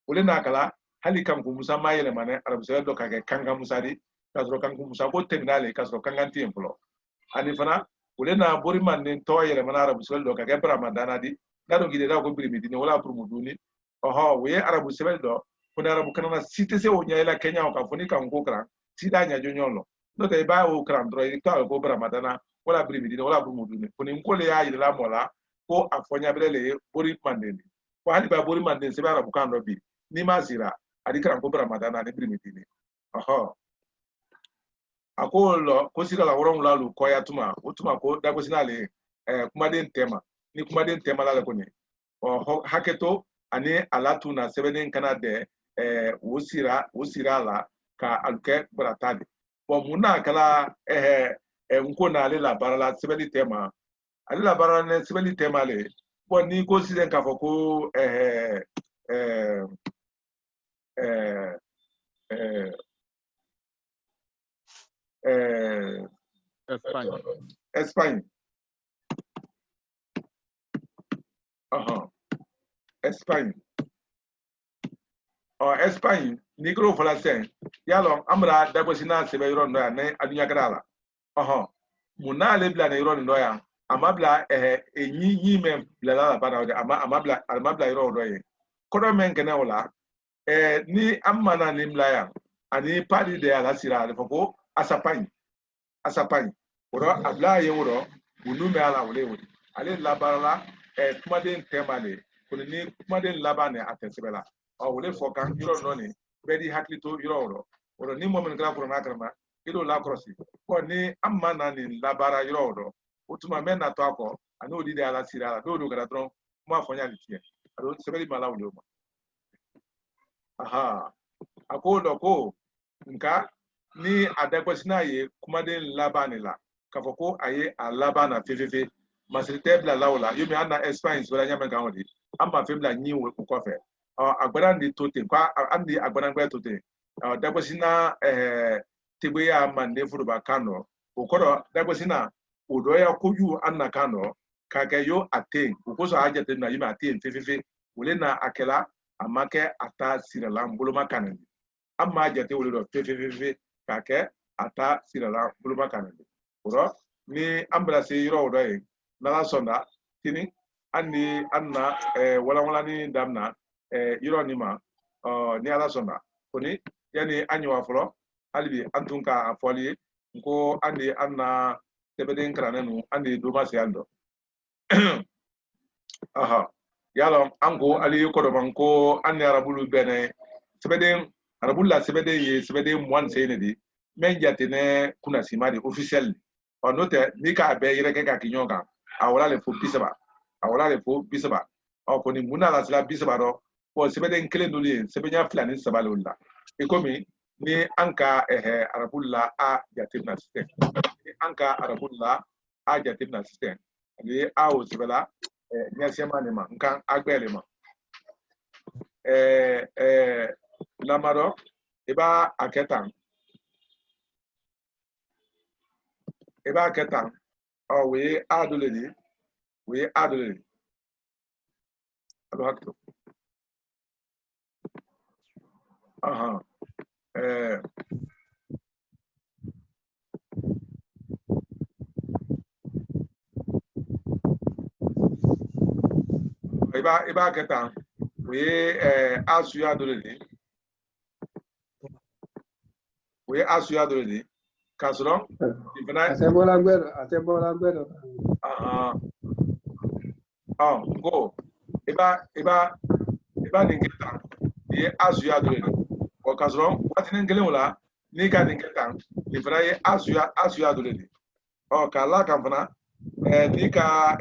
woli na kala hali kam ko musa mayele mane arabu sebe do kage kanga musa di kasro kan ko musa ko terminale kasro kanga tiempo ani fana woli na bori man nen to yele mana arabu sebe do kage ramadana di dado gide da ko birimi di wala pour muduni we arabu sebe do ko arabu kanana cité se o nyaela kenya o ka foni kan ko kran sida nya jonyolo no te ba o kram dro ita ko ramadana wala brimidi wala bumudu ko ni ko le ya ila mola ko afonya brele bori mandeni ko hali ba bori mandeni se ba rabukan do bi ni mazira adi kram ko ramadana ni brimidi ni akolo ko sira la woron lalu ko ya tuma ko da ko sinale kuma den tema ni kuma den tema la ko ni haketo ani alatu na sebenen kana de wosira la ka alke bratade bo muna kala nko na ale la barala sebeli tema ale la barala ne sebeli tema le bo ni ko siden ka foko Espagne Espagne Espagne nigro falasen yalo amra dagosina sebe yoro ndo ya ne adunya grala muna le bla ne yoro ndo ya amabla enyi mem bla la bana de amabla yoro ndo ye kodo men kene wala ni amana ni mla ya ani padi de ala sira le foko asapanye oro abla ye woro unu me ala wole wole ale labala kuma den temale kuni ni kuma den labane atensebela wole fokan yoro noni bedi haklito yoro oro ni momen kala ko na karma ilo la krosi ko ni amana ni labara yoro utuma men na to ako ani odi de ala sira do gara dron kuma fonya litie ado sebeli mala wole ma akodo ko nka ni adakwasina ye kuma den labane la kafoko aye alabana fefe masirite bla laola yomi ana experience wala nyame kan odi amma fe bla nyi wo ko fe agbara ndi tote kwa andi agbara ngba tote dakwasina tebe ya mande furuba kano okoro dakwasina odo ya koju anna kano kage yo attain ukoso ajete na yima attain fefe wole na akela amake ata sirala mbuluma kanani amma ajete wole do fefe kake ata sirala mbuluma kanani oro ni ambrase yiro odo e nala sonda tini andi anna wala ni damna yiro ni ma ni ala sonda koni yani anyi wa folo alibi antunka afoli ko andi anna tebeden kranenu andi do masiando aha yalo ango ali ko do banko andi arabulu bene tebeden arabulla sebede ye sebede moine senedi men jatene kuna simadi officiel o note ni ka be yire ke ka kinyoka awala le fo bisaba awala le fo bisaba o ko ni muna la sila bisaba ro ko sebede nkele nuli sebenya flani sabalolla e komi ni anka arabulla a jatina system ni anka arabulla a jatina system ni a o sebela nyasiama ne ma nkan agbele ma lamaro eba aketan o we adoledi alo hakto aha eba aketan we asu adoledi kasro ibna atebola gbero aha go eba ningetan ye asu adoledi o kasro watine ngele wala ni ka ningetan ibna ye asu adoledi o kala kamfana ni ka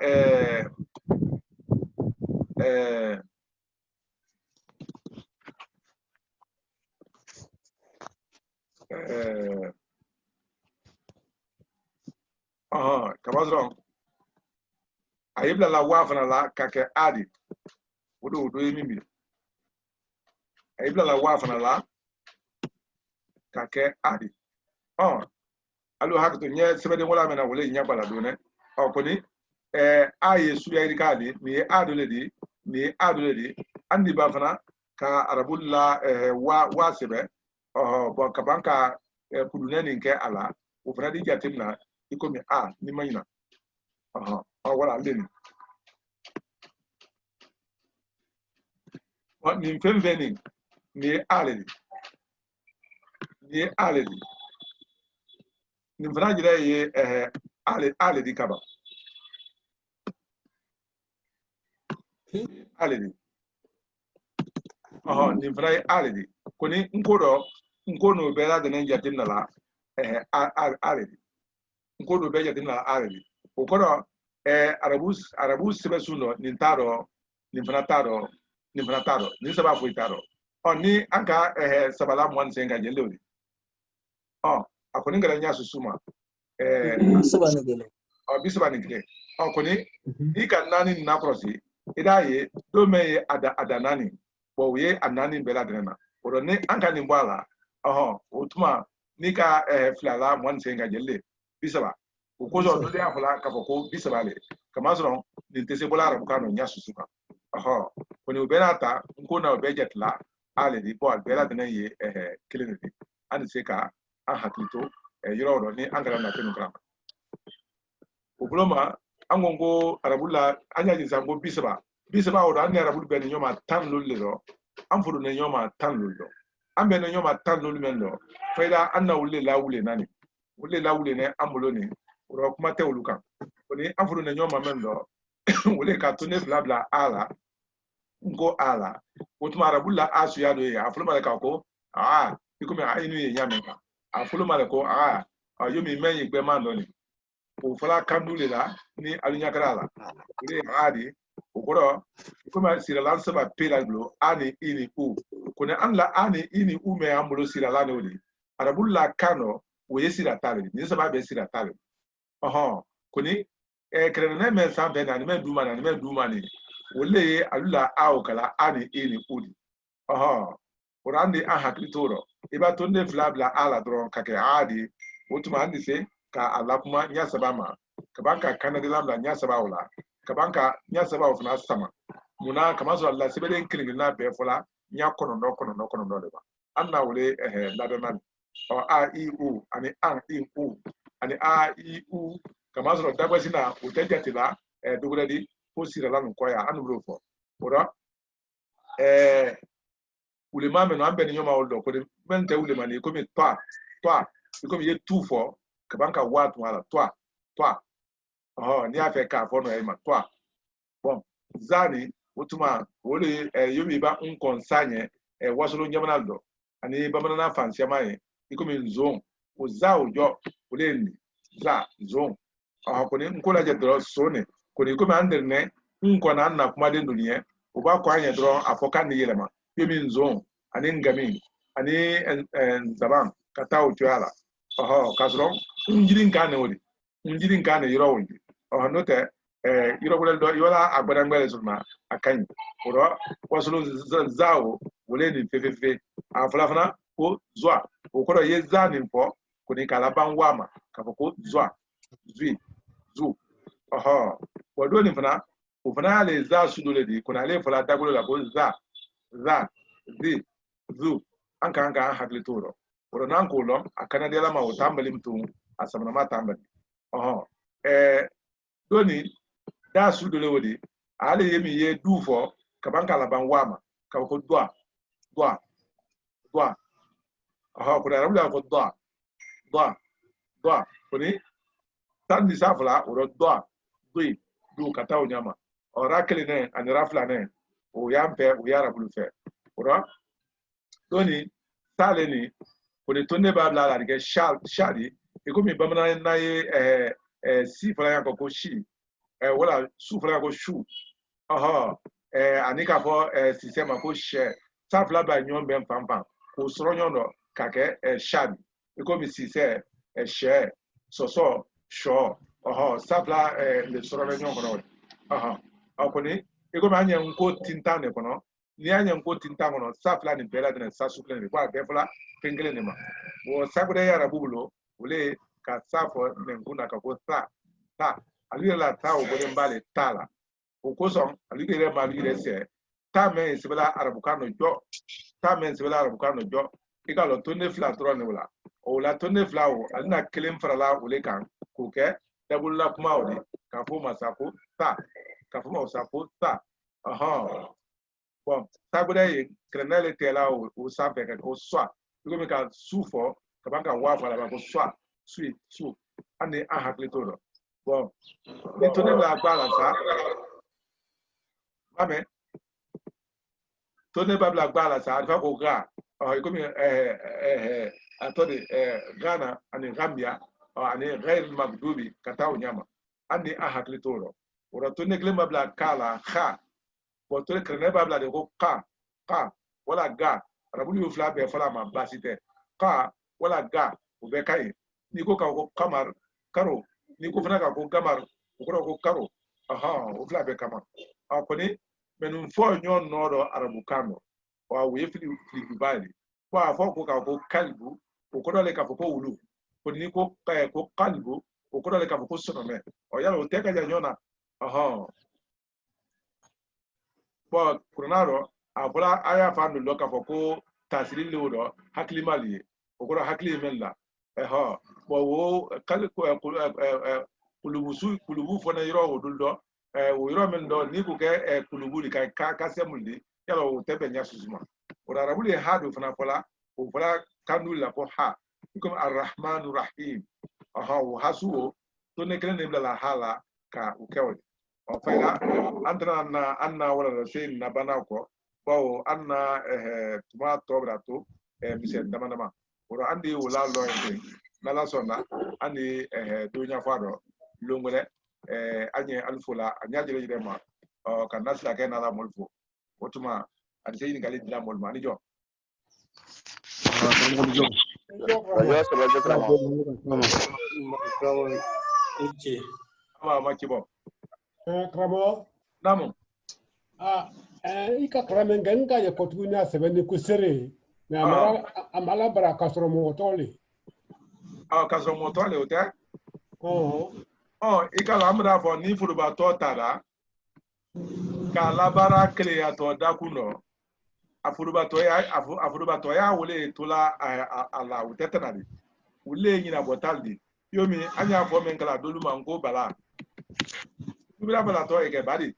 kamazron ayibla la wafana la kake adi wodo yimimi ayibla la wafana la kake adi alo hakto nye sebede wala mena wole nya bala done koni aye suya irikadi ni adoledi andi bafana ka arabulla wa sebe bo kabanka kuduneni nke ala ufana di jatimna ikomi ni mayina wala leni ni mfemveni ni aledi ni mfana jira ye aledi kaba aledi ni mfana ye aledi koni nkono bela de nenja timna la aledi nkono beja timna la aledi okono arabus sebesuno nintaro nimfana taro ni saba fu taro ni anka sabala mwan senga jelodi akoni ngala nya susuma bisaba ni gele akoni ika nani na prosi idaye do me ada nani bo we anani bela drena oro ni anka ni mbala otuma ni ka flala mwan senga jelle bisaba ukozo do ya fula ka ko bisaba le kama zron ni tese bola arabu kanu nya susuka koni uberata nkona budget la ale di bo albera de ye kilini ani seka hakito yoro ni angala na tenu kram obloma angongo arabula anya jinsango bisaba o dan arabul ben nyoma tan lullo amfudu ne nyoma tan lullo ambe ne nyoma tan lullo mendo faida anna wulle la wulle ne amulo ni ro kuma te ulukan koni amfudu ne nyoma mendo wulle ka tune blabla ala ngo ala utuma arabula asu ya do ya afulu ka ko ikumi inu ye nyamenka afulu ko yomi menyi gbe mando ni o fala kandule la ni alunya karala ile adi okoro ikumi sira lansa ba pela glo ani ini u kone anla ani ini u me ambulo sira la no di arabula kano wo yesira tale ni saba be sira tale koni krene men sambe na ni men duma ni wole alula aokala ani ini udi orande hakritoro iba tonde flabla ala dron kake adi utuma andi se ka alakuma nya sabama kabanka kanade lamla nya sabawla kabanka nya sabaw funa sama muna kama so Allah sibeden kilin na be fola nya kono no de ba anna wole ladana i u ani an i u ani a i u kama so dagwasina utejatila duguredi fo sira la no koya anu bro fo ora ulema me no ambe ni nyoma oldo ko de mente ulema ni ko mi toi ko mi ye tout fo ka banka wat wala toi ni afe ka fo no e ma toi bon zani utuma wole yomi ba un konsanye wasolo nyamanaldo ani bamana na fansia mai iko mi nzon o za ojo ole ni za zon ko ni nkola je dro sone ko ni ko ma nderne nko na na kuma de nduniye o ba ko anya dro afoka ni yelema yomi nzon ani ngami ani zaban kata ojo ala kasro njiri nkane wori njiri nkane yoro wonji note yoro wala do yola agbada ngbele suma akanyi oro wasolo zao wole ni fefefe aflafana ko zwa okoro ye zani mpo ko ni kala banwama ka ko zwa zui zu wodo ni fana ufana le za sudole di kuna le fala dagolo la ko za zi zu anka hakli toro oro nan ko lo akana de la ma o tambali mtu asamna ma tambali doni da sudole wodi ale yemi ye dufo kabanka la banwama ka ko dwa kuna rabula ko dwa kuni tandi safla oro dwa dui du kata o nyama orakele ne ani rafla ne o yampe o yara bulufe oro doni sale ni kuni tonne babla la rige shali ikomi bamana na ye si fala yanko ko shi wala su fala ko shu anika fo système ko share safla ba nyon ben pampa ko soro nyono kake shadi ikomi sise share soso sho safla le soro le nyon kono akoni ikomi anya nko tintane kono ni anya nko tintane kono safla ni bela de sa suple ni kwa defla pengele ni ma wo sagure ya rabulo ule ka safo ne nguna ka ko ta ali la ta o bode mbale tala o ko son ali le ma ali se ta men sibala arabukano jo ikalo tonne fla trone wala o la tonne fla o alina kelem frala o le kan ko ke dabulla kuma o di ka fo masako ta ka fo masako ta bon sagure ye krenele tela o sabe ka ko swa ko me ka sufo ka banka wa fala ba ko swa su ani ahakle toro bon ni tonne la gbala sa Amen. Tonne babla gbala sa alfa ko ga ikomi atode Ghana ani Gambia ani ghair magdubi kata unyama ani ahakli toro ora tonne gle babla kala kha bo tonne krene babla de ko ka wala ga rabuli ufla be fala ma basite ka wala ga ube kai ni ko ka ko kamar karo ni ko fana ka ko gamar ko karo ufla be kamar akoni menun fo nyon noro arabukano wa we fili Dubai kwa fo ko ka ko kalbu ko dole ka fo wulu ko ni ko kalbu ko dole ka fo sonome o yalo o teka ja nyona po kunaro abula aya fa no loka fo ko tasiri lewo hakli mali ko hakli mella bo wo kal ko kulubu fo na yiro oduldo o yiro men do ni ko ke kulubu di ka semuldi yalo o tebe nya suzuma o rabuli hadu fana fola o fola kanul la ko comme arrahmanur rahim o hasu to ne kelen ne la hala ka o kewde o fayla anna wala sen na bana ko bawo anna tuma tobrato mise dama o andi wala lo ende nala sonna andi do nya fado longole anye alfula anya jere jere ma kan nasla ke nala molfo otuma adi sey ni gali dila mol mani jo makibo Kramo. namu Ika kramen ganga ya kotunya sebeni kusere. Na amala bara kasro motoli. Kasro motoli ote ika lamra fo ni furuba to tara ka labara kle ya to dakuno afuruba to ya wole tola ala utetanari wule nyina botaldi yomi anya fo men kala dolu mango bala ibra bala to e ke badi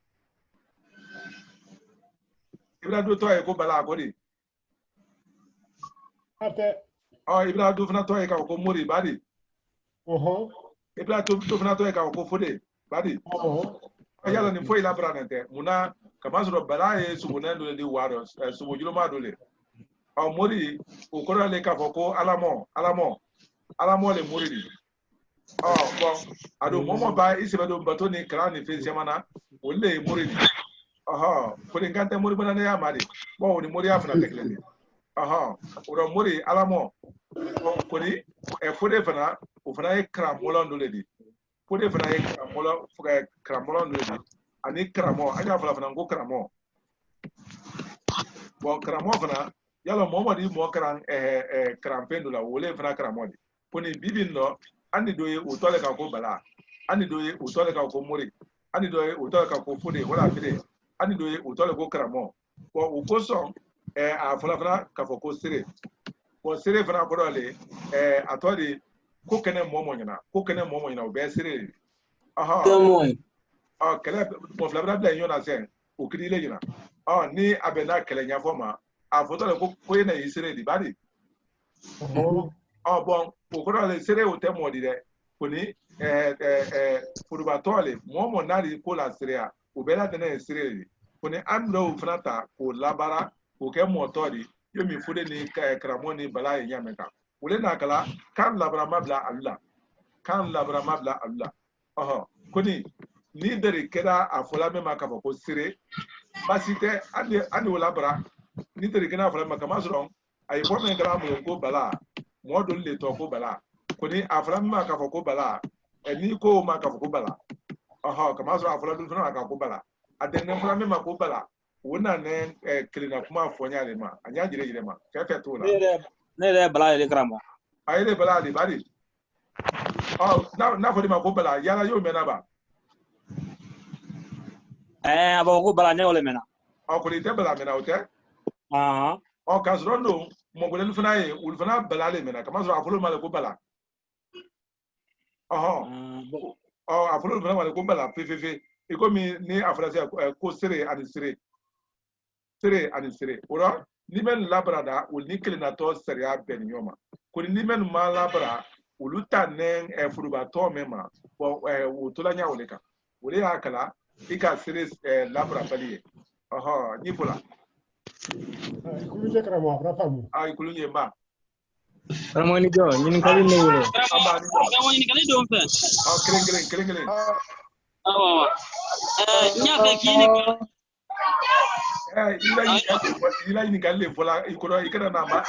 ibra do to e ko bala ko di ate ibra do fana to e ka ko mori badi ibra to fana to e ka ko fode badi yala ni foi la branete muna kamazro bala e subunendo di waro subujulo madole mori o kora le ka foko alamo le mori di bon ado momo ba isebe do bato ni kra ni fe semana o le mori di ko le ngante mori bana ya mari bo ni mori afna teklele oro mori alamo ko ni e fode fana o fana e kra molando le di fode fana e kra molando le di ani kramo anya fana ngo kramo bon kramo fana yalo momadi mo kran krampendo la wole fana kramo di poni bibin no andi doye utole ka ko bala andi doye utole ka ko mori andi doye utole ka ko fode wala fide andi doye utole ko kramo ko ukoso a fana ka fo ko sire ko sire fana ko dole atodi ko kene momo nyina o be sire kele mo flabra bla nyona sen o kidile nyina ni abena kele nya foma a foto le ko na isire di badi bon okoro le sire o temo di de koni furubatole momo nari ko la sire o bela de na sire di koni amro frata ko labara ko ke motori yo mi fude ni kramoni bala nya meka ule na kala kan labara mabla Allah koni ni dere kera afola mema ka ko sire basite andi wala bra ni dere kena afola maka masron ay bo men gram ko bala modul le to ko bala koni afola mema ka ko bala ni ko ma ka ko bala ka masron afola dun fana ka ko bala aden ne fana mema ko bala wona ne klina kuma fonya le ma anya jire ma fefe to na ne bala le gramo ay le bala le bari na fodi ma ko bala yala yo mena ba aba ko bala ne ole mena ko le te bala mena ote kasrondo mo gole fana ye ul fana bala le mena kama so afolo male ko bala afolo fana male ko bala pepepe e ko mi ni afrase ko sere ora ni men labrada ul ni kelina to seria ben yoma ko ni men ma labra uluta nen furuba to mema o to la nya oleka ule akala ika sere labra paliye ni pola ikulunye kramo abrafamu ikulunye ma Ramani jo nyin kali no wolo Ramani ni kali do fe kelen nya fe kini ila ni kali pola ikodo ikana na ma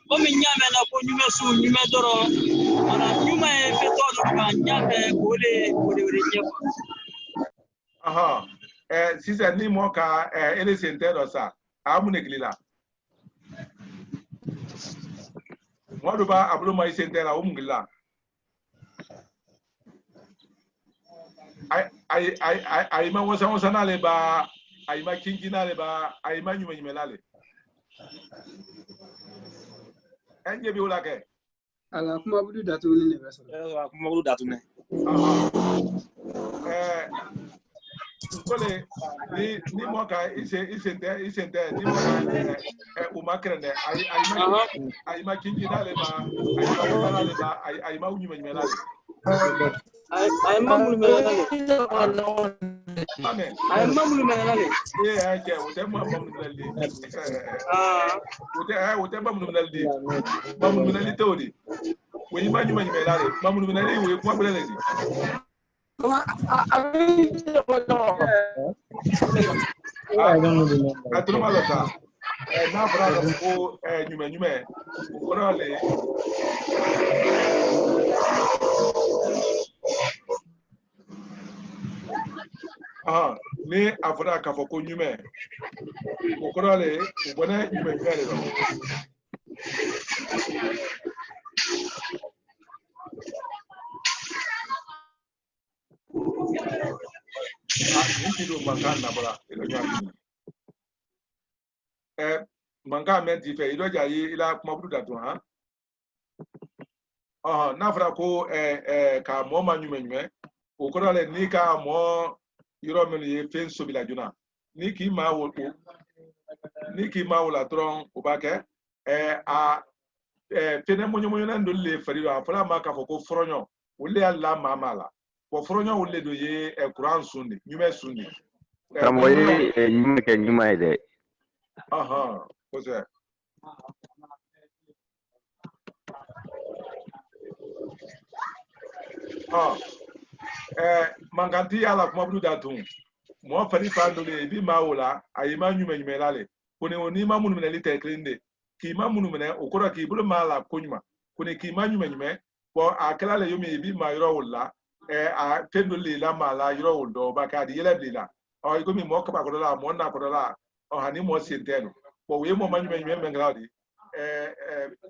ko mi nyame na ko nyume doro ana nyuma e fe to do ka nyame ko le nyefa si c'est ni mo ka ele sentero sa amune glila mo do ba ablo mai sentera umglila ai ma wasa na le ba ai ma kingi na le ba ai ma nyume la le enje bi wala ke ala kuma budu datu ni ne basa kuma budu datu ne kole ni mo ka isente ni mo ka umakrene ai ma kingi na le ba ai ma wasa na le ba ai ma nyume la le ay mamulu menale ay mamulu menale je wote mamulu menale wote mamulu menale todi we manyu menale mamulu menale we kwa bele di aturu malota na brada ko nyume ko rale ni afra ka foko nyume okorale ubona nyume ngale ba ntido makana bra elanya manga menti fe idoja yi ila kuma budu datu na afra ko ka mo ma nyume o ko le ni ka mo yoro men ye fen so bila juna ni ki ma wala tron o ba ke a fene mo nan do le fari a fala ma ka ko fronyo o le alla ma mala ko fronyo o le do ye Quran sunni nyume sunni Kamoye nyume ke nyuma ide aha ko se manganti ala kuma bulu da tun mo fari fando le bi ma wala ayi ma nyume lale ko ne oni ma munu mena lite klinde ki ma munu mena o ko ki bulu ma la konyuma ko ne ki ma nyume ko akala le yomi bi ma yoro wala a tendo le la ma la yoro woldo ba ka di yele bila o ko mi mo ka ba ko la mo na ko la o hani mo senteno ko we mo ma nyume mengladi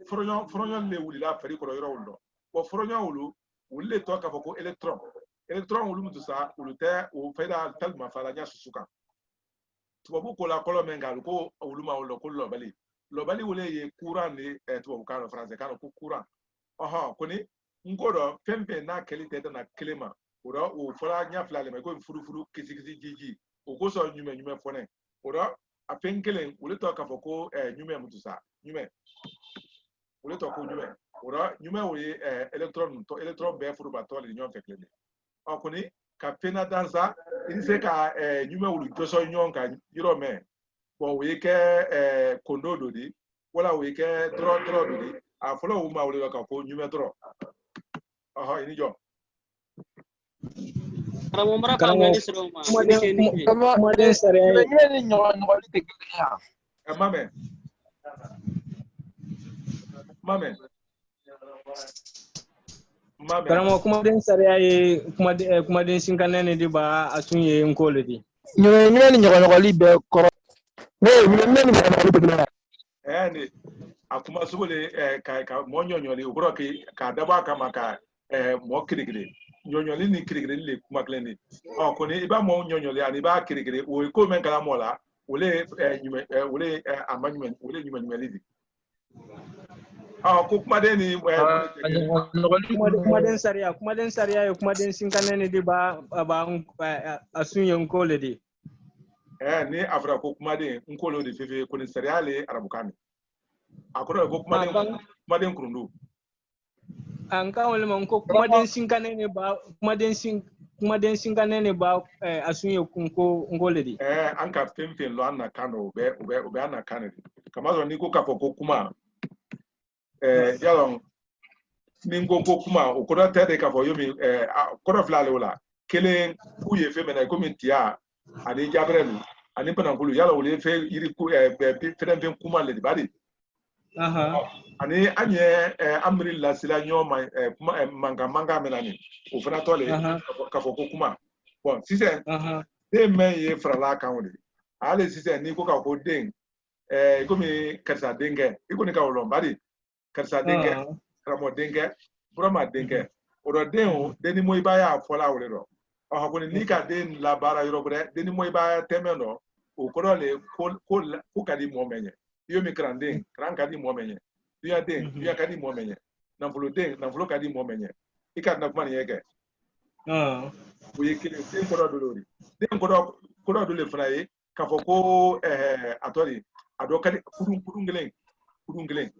fronyo le wuli la fari ko yoro woldo ko fronyo wulu wulle to ka ko electron wulu mutu sa wulu te o feda talma fala nya susuka tubabu ko la kolo mengal ko wulu ma wulu ko lobali wule ye courant ni tubabu kan français kan ko courant aha ko ni ngodo pempe na kelite na kelema ora o fala nya fla le ko furu kisi jiji o ko so nyume fone ora a penkele wule to ka ko nyume mutu sa nyume wule to ko nyume ora nyume we electron be furu batole nyon feklede akuni ka pena danza inse ka nyume wulu to so nyon ka yiro me bo we ke kondo dodi wala we ke tro dodi a folo wo ma wulu ka ko nyume tro aha ini jo Karamo mara ka ngani sero ma kuma den sare Mame. Karamo kuma den sare ay kuma den sinkanene di ba asunye nkole di nyoni nyoko libe koro ni akuma subule ka mo nyonyoli ukuro ka daba kama ka mo kirigire nyonyoli ni kirigire le kuma kleni o ko ni iba mo nyonyoli ani ba kirigire o ko men kala mola wole wole amanyumen wole nyumen lidi ko kuma de ni kuma den sariya kuma den sinkanene di ba asunye nkole di ni afra ko kuma de nkolo de fefe ko ni seriale arabukani akoro ko kuma de kurundu an ka wala man ko kuma den sinkanene ba kuma den sinkanene ba asunye kunko ngole di an ka pempen lo anna kano be anna kanedi kamazo ni ko kapo ko kuma yalon ningo ko kuma o koda tede ka fo yomi koda flale wala kele kuye fe mena ko mintia ani jabrelu ani panangulu yala wole fe iri ku fe kuma le badi ani anye amri la sila nyoma kuma manga menani o fana tole ka fo ko kuma bon si c'est de men ye frala kanwde ale si c'est ni ko ka ko den ko mi karsa denge iko ni ka wolo badi karsa denge ramo denge broma denge oro den deni moy baya fola wole ro o ha ko ni ka den la bara yoro bre deni moy baya temeno o ko le ko kadi mo menye yo mi kranden kran kadi mo menye ya den ya kadi mo menye na volo kadi mo menye ika na kuma ni yeke o yekile den ko do lori den ko do le fraye ka fo ko atori ado kadi kudungelen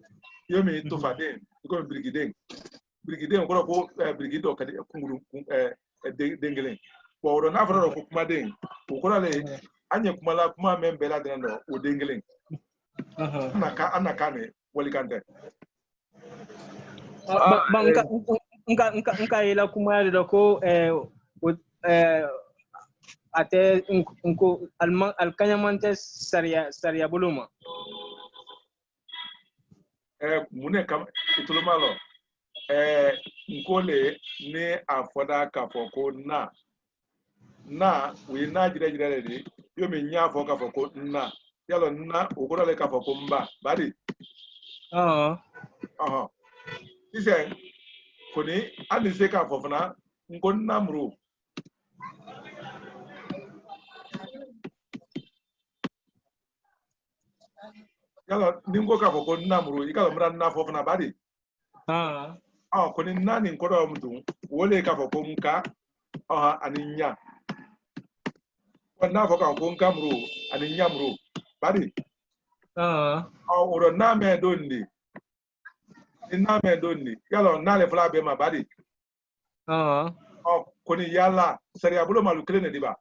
yo mi to fa den ko brigiden ko brigido kadi kunguru dengelen bo ro na fro ko kuma den ko le anye kuma la kuma membela den no o dengelen anaka ne wali kante nka ila kuma da ko ate nko alkanyamante saria buluma mune kam itulumalo nkole ne afoda kafoko na we na jire de yo me nya afo kafoko na yalo na ogoro le kafoko mba bari ise koni ani se kafoko na ngon namru yalo ningo kafoko namru ikalo mra na afo na bari koni nani nkodo mtu wole kafoko nka aha aninya na foka ko nkamru aninyamru bari oro na me donni ina me donni yalo na le fla be ma bari koni yala sariya bulo malu klene diba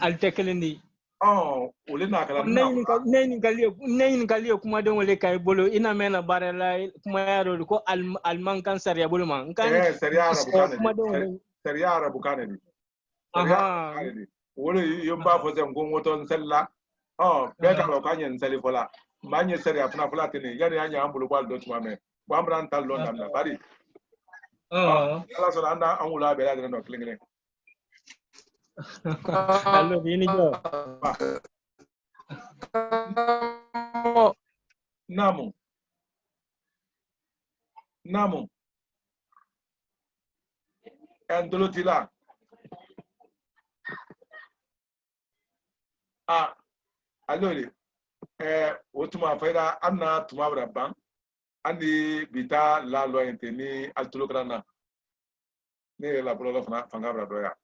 al tekelendi ole na kala neyin kaliyo kuma don wale kai bolo ina mena barela kuma yaro ko alman kan sariya bolo man kan sariya arabu kana kuma don wale sariya arabu kana ni wole yomba fo sen gongo ton sella be ka lo kanyen seli fola manye sariya funa tini yani anya ambulu bal do tuma me bo amran tal lo namna bari ala so anda amula be la no klingene allo yini jo namu endolotila allora otuma faida anna tuma brabban andi bita la lo enteni altolo grana ne la bolo fanga bradoya